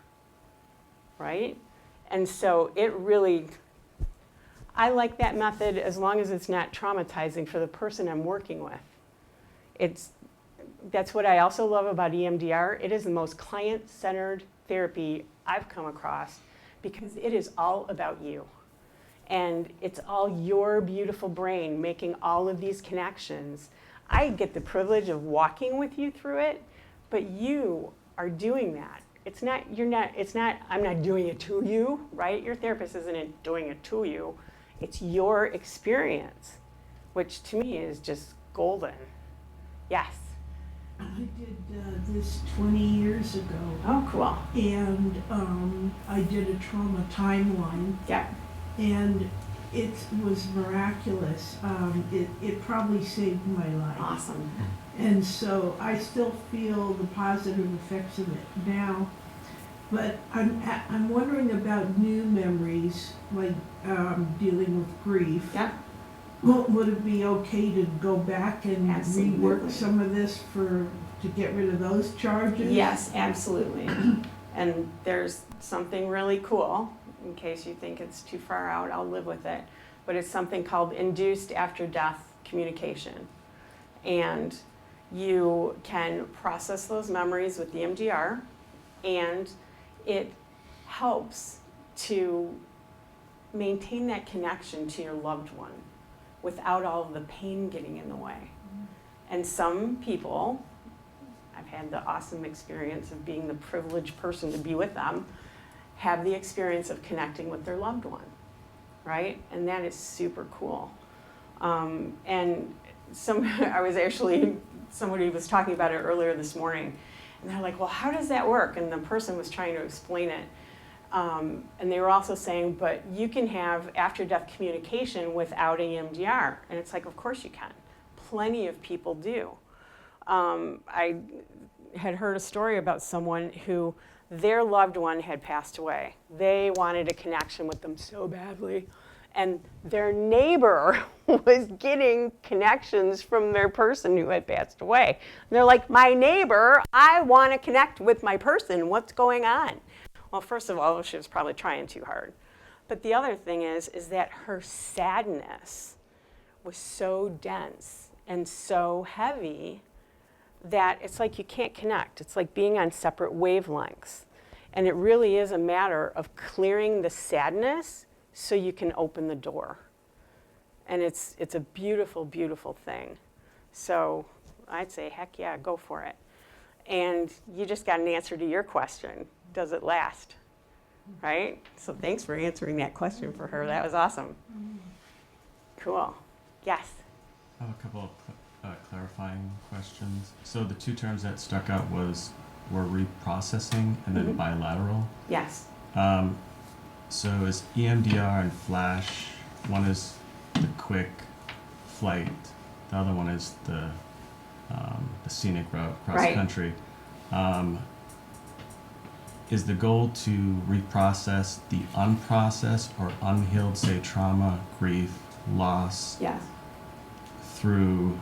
Speaker 1: right? And so I like that method as long as it's not traumatizing for the person I'm working with. That's what I also love about EMDR. It is the most client-centered therapy I've come across because it is all about you. And it's all your beautiful brain making all of these connections. I get the privilege of walking with you through it, but you are doing that. I'm not doing it to you, right? Your therapist isn't doing it to you. It's your experience, which to me is just golden. Yes.
Speaker 8: I did this 20 years ago.
Speaker 1: Oh, cool.
Speaker 8: And I did a trauma timeline.
Speaker 1: Yeah.
Speaker 8: And it was miraculous. It probably saved my life.
Speaker 1: Awesome.
Speaker 8: And so I still feel the positive effects of it now. But I'm wondering about new memories, like dealing with grief.
Speaker 1: Yeah.
Speaker 8: Well, would it be okay to go back and
Speaker 1: Absolutely.
Speaker 8: rework some of this to get rid of those charges?
Speaker 1: Yes, absolutely. And there's something really cool, in case you think it's too far out, I'll live with it. But it's something called induced after-death communication. And you can process those memories with the EMDR, and it helps to maintain that connection to your loved one without all of the pain getting in the way. And some people, I've had the awesome experience of being the privileged person to be with them, have the experience of connecting with their loved one, right? And that is super cool. And somebody was talking about it earlier this morning, and they're like, well, how does that work? And the person was trying to explain it. And they were also saying, but you can have after-death communication without EMDR. And it's like, of course you can. Plenty of people do. I had heard a story about someone who their loved one had passed away. They wanted a connection with them so badly. And their neighbor was getting connections from their person who had passed away. And they're like, my neighbor, I want to connect with my person. What's going on? Well, first of all, she was probably trying too hard. But the other thing is that her sadness was so dense and so heavy that it's like you can't connect. It's like being on separate wavelengths. And it really is a matter of clearing the sadness so you can open the door. And it's a beautiful, beautiful thing. So I'd say, heck yeah, go for it. And you just got an answer to your question. Does it last? Right? So thanks for answering that question for her. That was awesome. Cool. Yes?
Speaker 9: I have a couple of clarifying questions. So the two terms that stuck out were reprocessing and then bilateral.
Speaker 1: Yes.
Speaker 9: So is EMDR and flash, one is the quick flight, the other one is the scenic route cross
Speaker 1: Right.
Speaker 9: country. Is the goal to reprocess the unprocessed or unhealed, say, trauma, grief, loss,
Speaker 1: Yes.
Speaker 9: through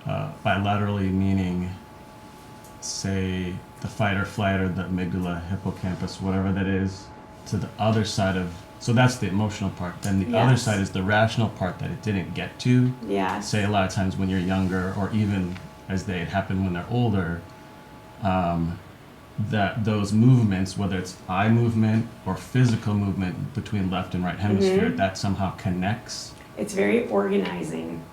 Speaker 9: bilaterally, meaning, say, the fight or flight or the amygdala, hippocampus, whatever that is, to the other side of, so that's the emotional part. Then the other
Speaker 1: Yes.
Speaker 9: side is the rational part that it didn't get to.
Speaker 1: Yes.
Speaker 9: Say a lot of times when you're younger, or even as they happen when they're older, that those movements, whether it's eye movement or physical movement between left and right hemisphere, that somehow connects.
Speaker 1: It's very organizing.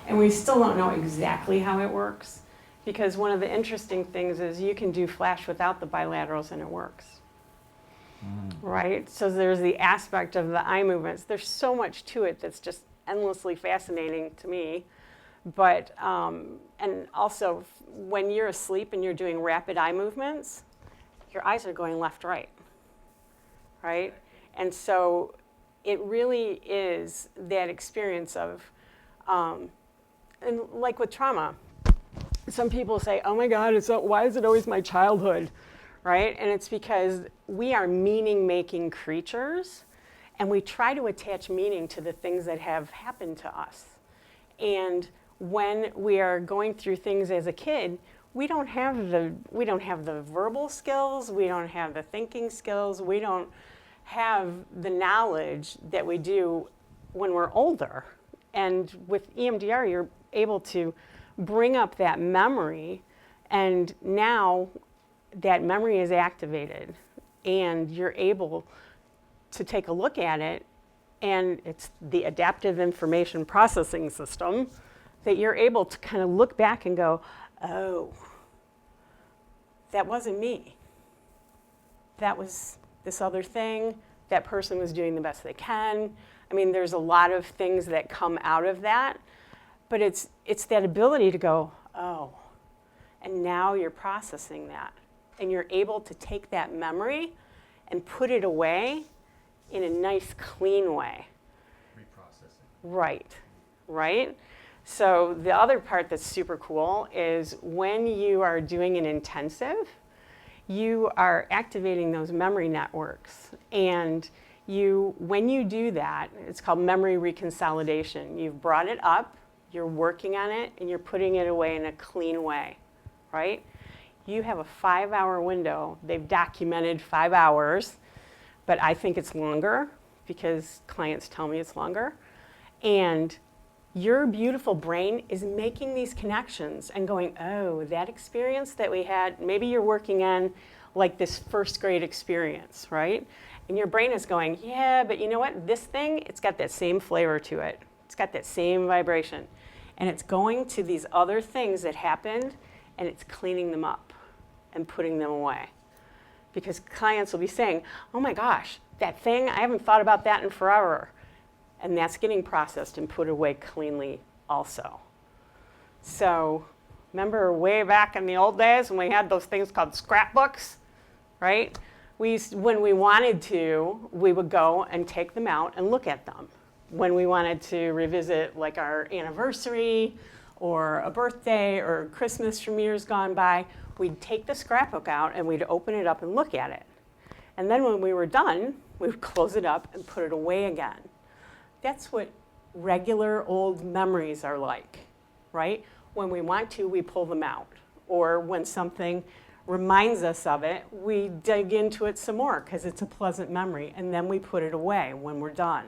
Speaker 1: And we still don't know exactly how it works, because one of the interesting things is you can do flash without the bilaterals and it works. Right? So there's the aspect of the eye movements. There's so much to it that's just endlessly fascinating to me. But, and also when you're asleep and you're doing rapid eye movements, your eyes are going left, right? And so it really is that experience of, and like with trauma, some people say, oh my God, why is it always my childhood? Right? And it's because we are meaning-making creatures, and we try to attach meaning to the things that have happened to us. And when we are going through things as a kid, we don't have the verbal skills, we don't have the thinking skills, we don't have the knowledge that we do when we're older. And with EMDR, you're able to bring up that memory, and now that memory is activated, and you're able to take a look at it, and it's the adaptive information processing system that you're able to kind of look back and go, oh, that wasn't me. That was this other thing. That person was doing the best they can. I mean, there's a lot of things that come out of that, but it's that ability to go, oh, and now you're processing that. And you're able to take that memory and put it away in a nice, clean way.
Speaker 9: Reprocessing.
Speaker 1: Right. So the other part that's super cool is when you are doing an intensive, you are activating those memory networks, and When you do that, it's called memory reconsolidation. You've brought it up, you're working on it, and you're putting it away in a clean way, right? You have a 5-hour window. They've documented 5 hours, but I think it's longer because clients tell me it's longer. And your beautiful brain is making these connections and going, oh, that experience that we had, maybe you're working on like this first grade experience, right? And your brain is going, yeah, but you know what? This thing, it's got that same flavor to it. It's got that same vibration. And it's going to these other things that happened, and it's cleaning them up and putting them away. Because clients will be saying, oh my gosh, that thing, I haven't thought about that in forever. And that's getting processed and put away cleanly also. So remember way back in the old days when we had those things called scrapbooks, right? When we wanted to, we would go and take them out and look at them. When we wanted to revisit like our anniversary or a birthday or Christmas from years gone by, we'd take the scrapbook out and we'd open it up and look at it. And then when we were done, we would close it up and put it away again. That's what regular old memories are like, right? When we want to, we pull them out. Or when something reminds us of it, we dig into it some more because it's a pleasant memory, and then we put it away when we're done.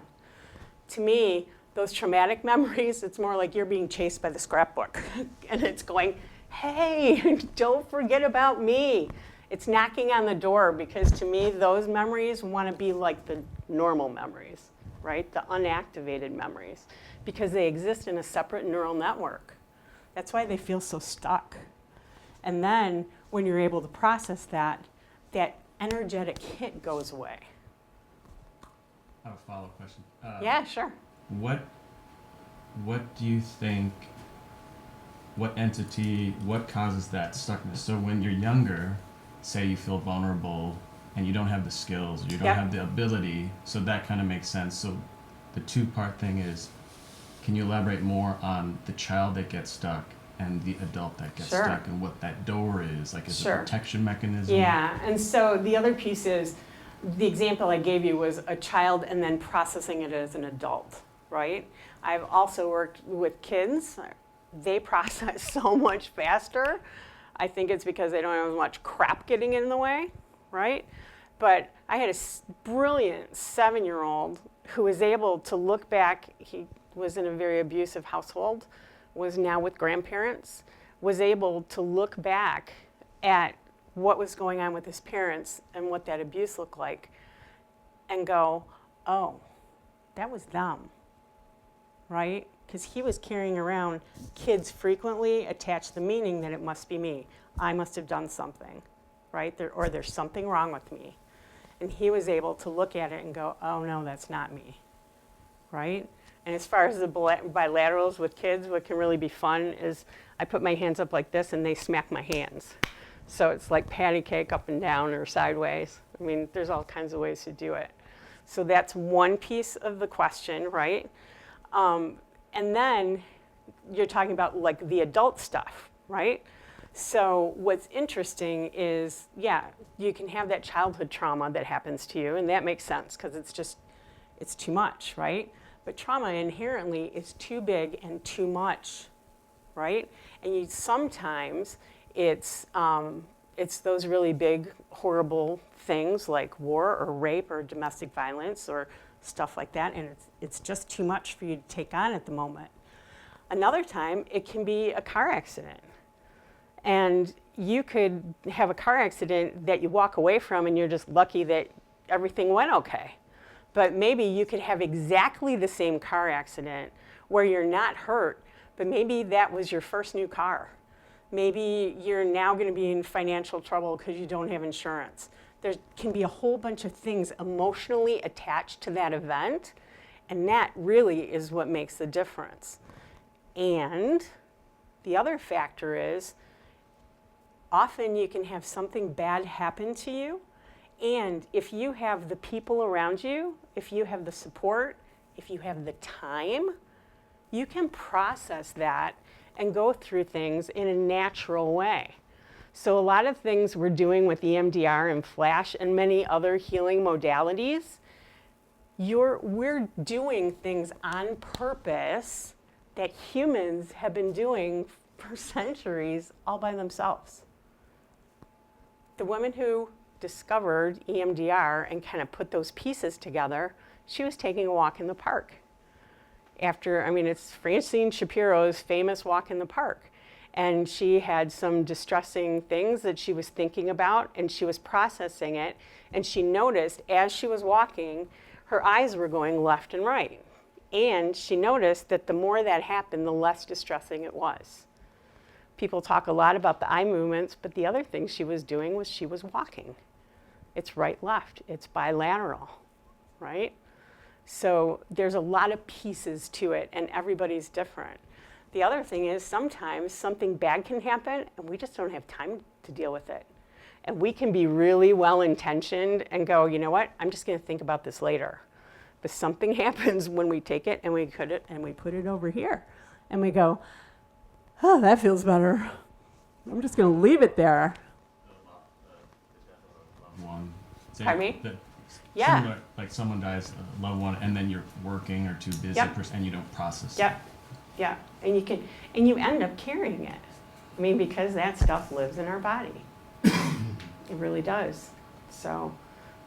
Speaker 1: To me, those traumatic memories, it's more like you're being chased by the scrapbook, and it's going, hey, don't forget about me. It's knocking on the door because to me, those memories want to be like the normal memories, right? The unactivated memories, because they exist in a separate neural network. That's why they feel so stuck. And then when you're able to process that, that energetic hit goes away.
Speaker 9: I have a follow-up question.
Speaker 1: Yeah, sure.
Speaker 9: What do you think, what entity, what causes that stuckness? So when you're younger, say you feel vulnerable and you don't have the skills, you don't have the ability, so that kind of makes sense. So the two-part thing is, can you elaborate more on the child that gets stuck and the adult that gets stuck and what that door is? Like, is it a protection mechanism?
Speaker 1: Yeah, and so the other piece is, the example I gave you was a child and then processing it as an adult, right? I've also worked with kids. They process so much faster. I think it's because they don't have as much crap getting in the way, right? But I had a brilliant 7-year-old who was able to look back. He was in a very abusive household, was now with grandparents, was able to look back at what was going on with his parents and what that abuse looked like and go, oh, that was them, right? Because he was carrying around, kids frequently attach the meaning that it must be me. I must have done something, right? Or there's something wrong with me. And he was able to look at it and go, oh no, that's not me, right? And as far as the bilaterals with kids, what can really be fun is I put my hands up like this and they smack my hands. So it's like patty cake up and down or sideways. I mean, there's all kinds of ways to do it. So that's one piece of the question, right? And then you're talking about like the adult stuff, right? So what's interesting is, yeah, you can have that childhood trauma that happens to you, and that makes sense because it's too much, right? But trauma inherently is too big and too much, right? And sometimes it's those really big, horrible things like war or rape or domestic violence or stuff like that, and it's just too much for you to take on at the moment. Another time, it can be a car accident. And you could have a car accident that you walk away from and you're just lucky that everything went okay. But maybe you could have exactly the same car accident where you're not hurt, but maybe that was your first new car. Maybe you're now going to be in financial trouble because you don't have insurance. There can be a whole bunch of things emotionally attached to that event, and that really is what makes the difference. And the other factor is, often you can have something bad happen to you, and if you have the people around you, if you have the support, if you have the time, you can process that and go through things in a natural way. So a lot of things we're doing with EMDR and Flash and many other healing modalities We're doing things on purpose that humans have been doing for centuries all by themselves. The woman who discovered EMDR and kind of put those pieces together, she was taking a walk in the park. It's Francine Shapiro's famous walk in the park. And she had some distressing things that she was thinking about, and she was processing it. And she noticed as she was walking, her eyes were going left and right. And she noticed that the more that happened, the less distressing it was. People talk a lot about the eye movements, but the other thing she was doing was she was walking. It's right, left, it's bilateral, right? So there's a lot of pieces to it, and everybody's different. The other thing is sometimes something bad can happen, and we just don't have time to deal with it. And we can be really well-intentioned and go, you know what, I'm just gonna think about this later. But something happens when we take it and we put it over here. And we go, oh, that feels better. I'm just gonna leave it there.
Speaker 9: One.
Speaker 1: Pardon me?
Speaker 9: Yeah.
Speaker 1: Yeah.
Speaker 9: Like someone dies, a loved one, and then you're working or too busy,
Speaker 1: Yep.
Speaker 9: and you don't process
Speaker 1: Yep, yeah, and you end up carrying it. Because that stuff lives in our body. It really does. So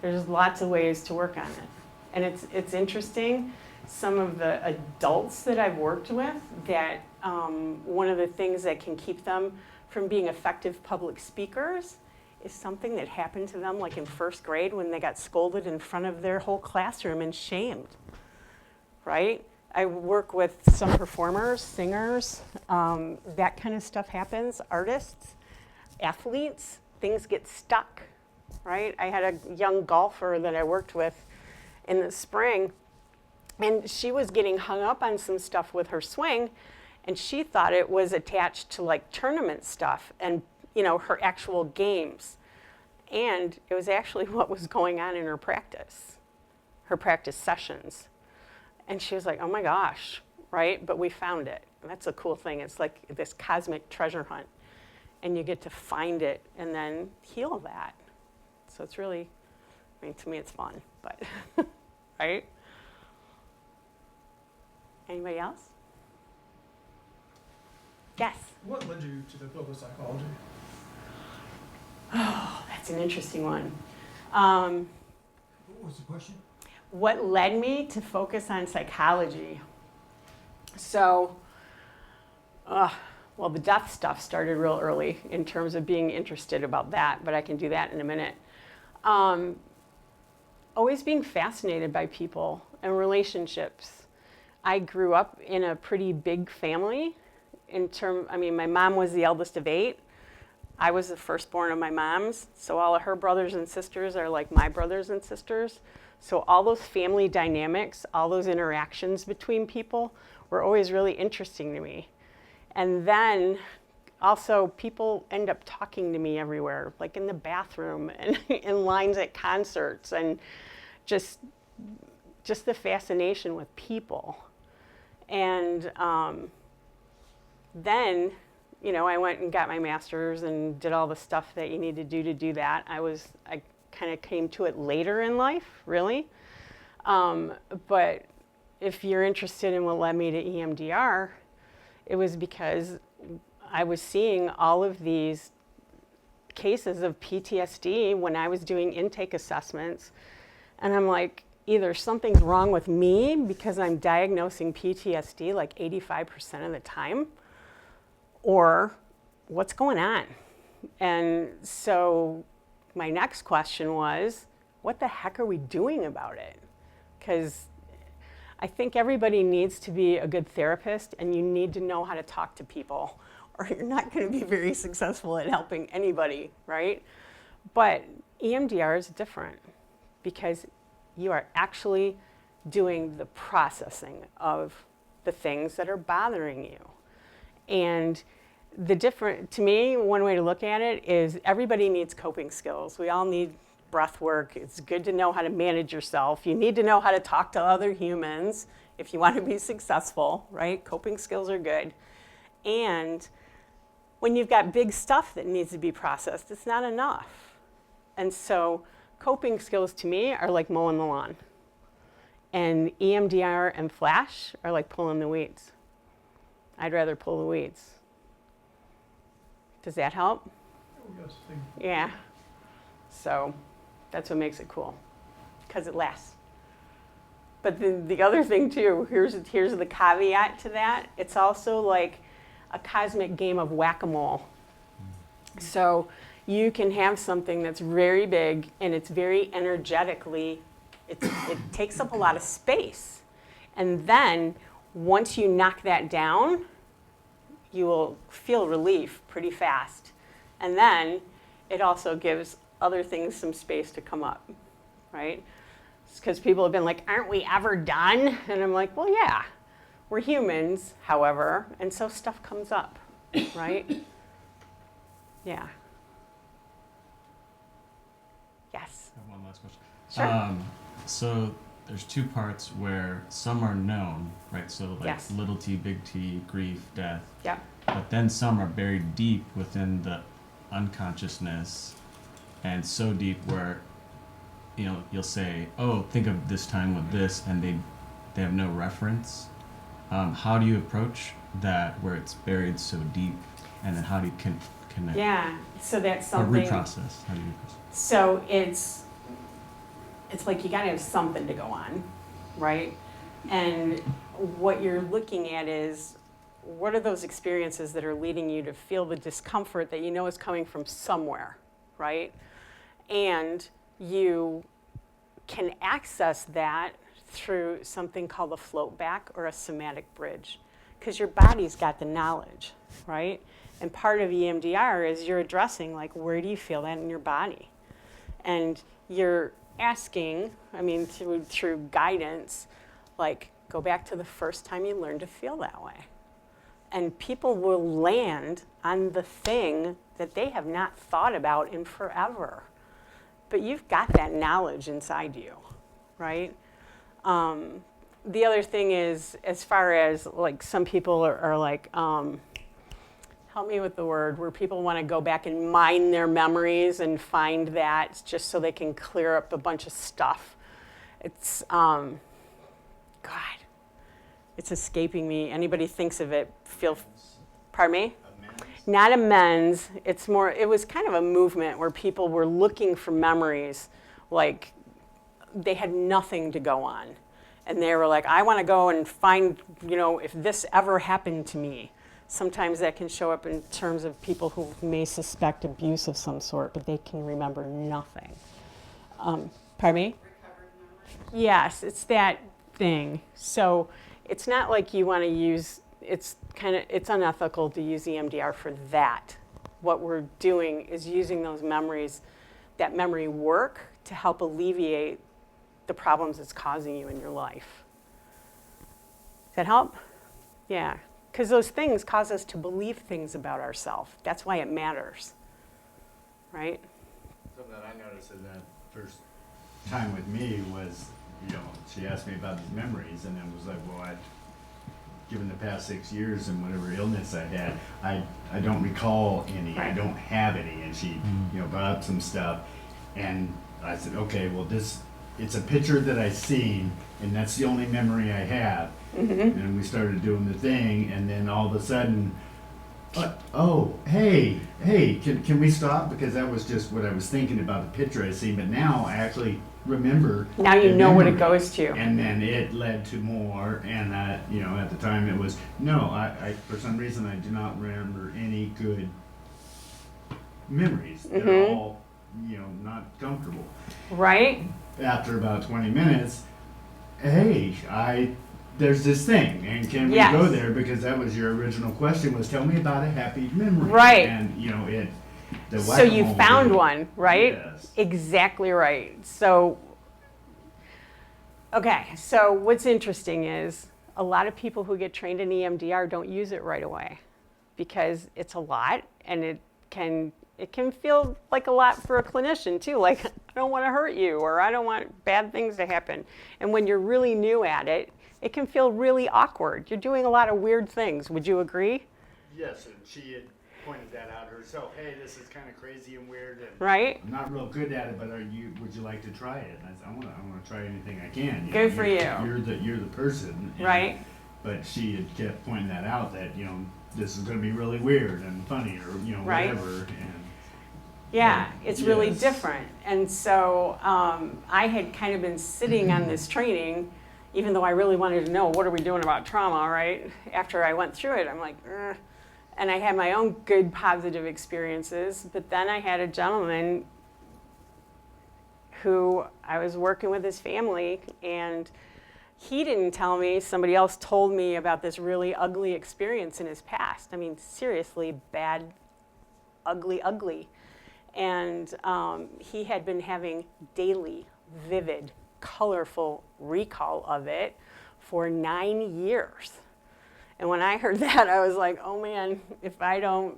Speaker 1: there's lots of ways to work on it. And it's interesting, some of the adults that I've worked with, that one of the things that can keep them from being effective public speakers is something that happened to them like in first grade when they got scolded in front of their whole classroom and shamed, right? I work with some performers, singers, that kind of stuff happens, artists, athletes, things get stuck, right? I had a young golfer that I worked with in the spring, and she was getting hung up on some stuff with her swing, and she thought it was attached to like tournament stuff and her actual games. And it was actually what was going on in her practice sessions. And she was like, oh my gosh, right? But we found it. And that's a cool thing. It's like this cosmic treasure hunt. And you get to find it and then heal that. So it's really, to me it's fun, but, right? Anybody else? Yes?
Speaker 10: What led you to the field of psychology?
Speaker 1: Oh, that's an interesting one.
Speaker 10: What was the question?
Speaker 1: What led me to focus on psychology? So, well, the death stuff started real early in terms of being interested about that, but I can do that in a minute. Always being fascinated by people and relationships. I grew up in a pretty big family. My mom was the eldest of 8. I was the firstborn of my mom's, so all of her brothers and sisters are like my brothers and sisters. So all those family dynamics, all those interactions between people were always really interesting to me. And then also people end up talking to me everywhere, like in the bathroom and in lines at concerts, and just the fascination with people. And then, I went and got my master's and did all the stuff that you need to do that. I kind of came to it later in life, really. But if you're interested in what led me to EMDR, it was because I was seeing all of these cases of PTSD when I was doing intake assessments. And I'm like, either something's wrong with me because I'm diagnosing PTSD like 85% of the time, or what's going on? And so my next question was, what the heck are we doing about it? Because I think everybody needs to be a good therapist, and you need to know how to talk to people, or you're not going to be very successful at helping anybody, right? But EMDR is different because you are actually doing the processing of the things that are bothering you. And to me, one way to look at it is everybody needs coping skills. We all need breath work. It's good to know how to manage yourself. You need to know how to talk to other humans if you want to be successful, right? Coping skills are good. And when you've got big stuff that needs to be processed, it's not enough. And so coping skills to me are like mowing the lawn. And EMDR and flash are like pulling the weeds. I'd rather pull the weeds. Does that help?
Speaker 10: Oh, yes, thank you.
Speaker 1: Yeah. So that's what makes it cool, because it lasts. But the other thing too, here's the caveat to that. It's also like a cosmic game of whack-a-mole. So you can have something that's very big and it's very energetically, it takes up a lot of space. And then once you knock that down, you will feel relief pretty fast. And then it also gives other things some space to come up, right? Because people have been like, aren't we ever done? And I'm like, well, yeah, we're humans, however, and so stuff comes up, right? Yeah. Yes.
Speaker 9: I have one last question.
Speaker 1: Sure.
Speaker 9: So there's two parts where some are known, right? So like
Speaker 1: Yes.
Speaker 9: little t, big T, grief, death.
Speaker 1: Yeah.
Speaker 9: But then some are buried deep within the unconsciousness, and so deep where, you know, you'll say, "Oh, think of this time with this," and they have no reference. How do you approach that where it's buried so deep, and then how do you connect?
Speaker 1: Yeah. So that's
Speaker 9: Or
Speaker 1: something.
Speaker 9: reprocess. How do you reprocess?
Speaker 1: So it's like you gotta have something to go on, right? And what you're looking at is, what are those experiences that are leading you to feel the discomfort that you know is coming from somewhere, right? And you can access that through something called a float back or a somatic bridge, because your body's got the knowledge, right? And part of EMDR is you're addressing, like, where do you feel that in your body? And you're asking, I mean, through guidance, like, go back to the first time you learned to feel that way. And people will land on the thing that they have not thought about in forever. But you've got that knowledge inside you, right? The other thing is, as far as like some people are like, help me with the word, where people want to go back and mine their memories and find that just so they can clear up a bunch of stuff. It's, God, it's escaping me. Anybody thinks of it, pardon me? Not amends. It's more, it was kind of a movement where people were looking for memories, like they had nothing to go on. And they were like, I want to go and find, you know, if this ever happened to me. Sometimes that can show up in terms of people who may suspect abuse of some sort, but they can remember nothing. Pardon me? Yes, it's that thing. So it's not like you want to use, it's unethical to use EMDR for that. What we're doing is using those memories, that memory work, to help alleviate the problems it's causing you in your life. Does that help? Yeah, because those things cause us to believe things about ourselves. That's why it matters, right?
Speaker 7: Something that I noticed in that first time with me was, you know, she asked me about these memories, and I was like, well, given the past 6 years and whatever illness I had, I don't recall any, I don't have any. And she, you know, brought up some stuff, and I said, okay, well, it's a picture that I seen, and that's the only memory I have. And we started doing the thing, and then all of a sudden, oh, hey, can we stop? Because that was just what I was thinking about the picture I seen, but now I actually remember.
Speaker 1: Now you know what it
Speaker 7: memory.
Speaker 1: goes to.
Speaker 7: And then it led to more, and that, you know, at the time it was, no, I for some reason I do not remember any good memories. They're all, you know, not comfortable.
Speaker 1: Right?
Speaker 7: After about 20 minutes, hey, there's this thing, and can we
Speaker 1: Yes.
Speaker 7: go there? Because that was your original question, was tell me about a happy memory.
Speaker 1: Right.
Speaker 7: And, you know,
Speaker 1: So you found one, right?
Speaker 7: Yes.
Speaker 1: Exactly right. So, okay, so what's interesting is a lot of people who get trained in EMDR don't use it right away because it's a lot, and it can feel like a lot for a clinician too, like I don't want to hurt you, or I don't want bad things to happen. And when you're really new at it, it can feel really awkward. You're doing a lot of weird things. Would you agree?
Speaker 7: Yes, and she had pointed that out herself. Hey, this is kind of crazy and weird, and
Speaker 1: right?
Speaker 7: I'm not real good at it, but would you like to try it? And I said, I want to try anything I can.
Speaker 1: Good for you.
Speaker 7: You're the person, and,
Speaker 1: Right.
Speaker 7: But she had kept pointing that out that this is going to be really weird and funny, or
Speaker 1: Right.
Speaker 7: whatever. And
Speaker 1: Yeah, it's really
Speaker 7: yes.
Speaker 1: different. And so I had kind of been sitting on this training, even though I really wanted to know, what are we doing about trauma, right? After I went through it, I'm like, ugh. And I had my own good positive experiences, but then I had a gentleman who I was working with his family, and he didn't tell me, somebody else told me about this really ugly experience in his past. I mean, seriously, bad, ugly. And he had been having daily, vivid, colorful recall of it for 9 years. And when I heard that, I was like, oh man, if I don't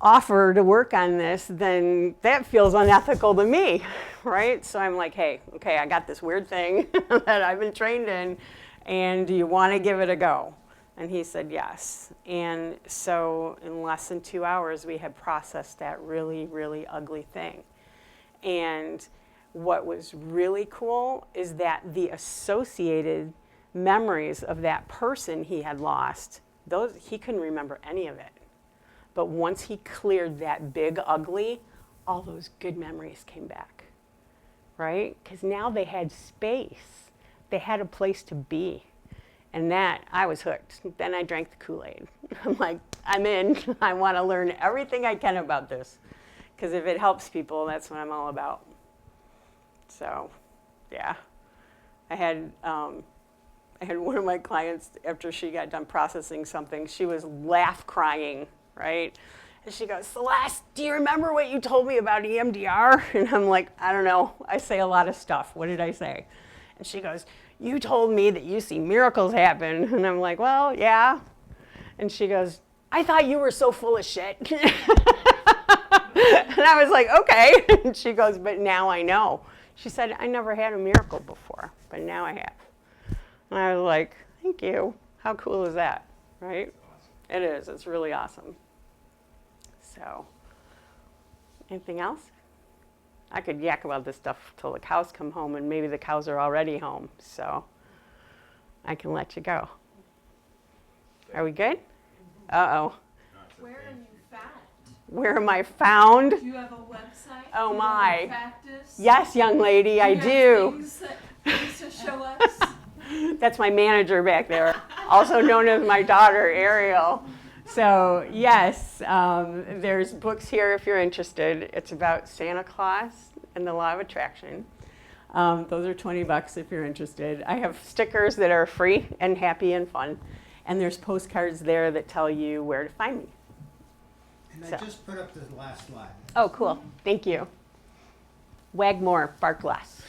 Speaker 1: offer to work on this, then that feels unethical to me, right? So I'm like, hey, okay, I got this weird thing that I've been trained in, and do you want to give it a go? And he said yes. And so in less than 2 hours, we had processed that really, really ugly thing. And what was really cool is that the associated memories of that person he had lost, he couldn't remember any of it. But once he cleared that big ugly, all those good memories came back, right? Because now they had space. They had a place to be. And that, I was hooked. Then I drank the Kool-Aid. I'm like, I'm in. I want to learn everything I can about this. Because if it helps people, that's what I'm all about. So, yeah. I had one of my clients, after she got done processing something, she was crying, right? And she goes, Celeste, do you remember what you told me about EMDR? And I'm like, I don't know. I say a lot of stuff. What did I say? And she goes, you told me that you see miracles happen. And I'm like, well, yeah. And she goes, I thought you were so full of shit. And I was like, okay. And she goes, but now I know. She said, I never had a miracle before, but now I have. And I was like, thank you. How cool is that, right? It is. It's really awesome. So, anything else? I could yak about this stuff till the cows come home, and maybe the cows are already home, so I can let you go. Are we good? Uh-oh.
Speaker 8: Where are you found?
Speaker 1: Where am I found?
Speaker 8: Do you have a website?
Speaker 1: Oh,
Speaker 8: Do you
Speaker 1: my.
Speaker 8: have a practice?
Speaker 1: Yes, young lady, I do.
Speaker 8: Things to show us?
Speaker 1: That's my manager back there, also known as my daughter, Ariel. So yes, there's books here if you're interested. It's about Santa Claus and the Law of Attraction. Those are $20 if you're interested. I have stickers that are free and happy and fun. And there's postcards there that tell you where to find me.
Speaker 11: And
Speaker 1: So.
Speaker 11: I just put up the last slide.
Speaker 1: Oh, cool. Thank you. Wagmore, Bark Glass.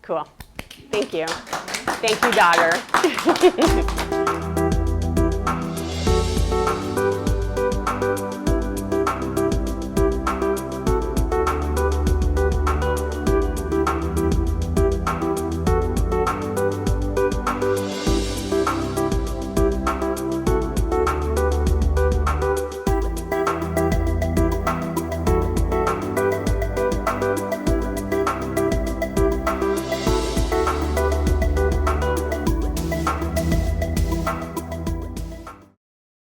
Speaker 1: Cool. Thank you. Thank you, daughter.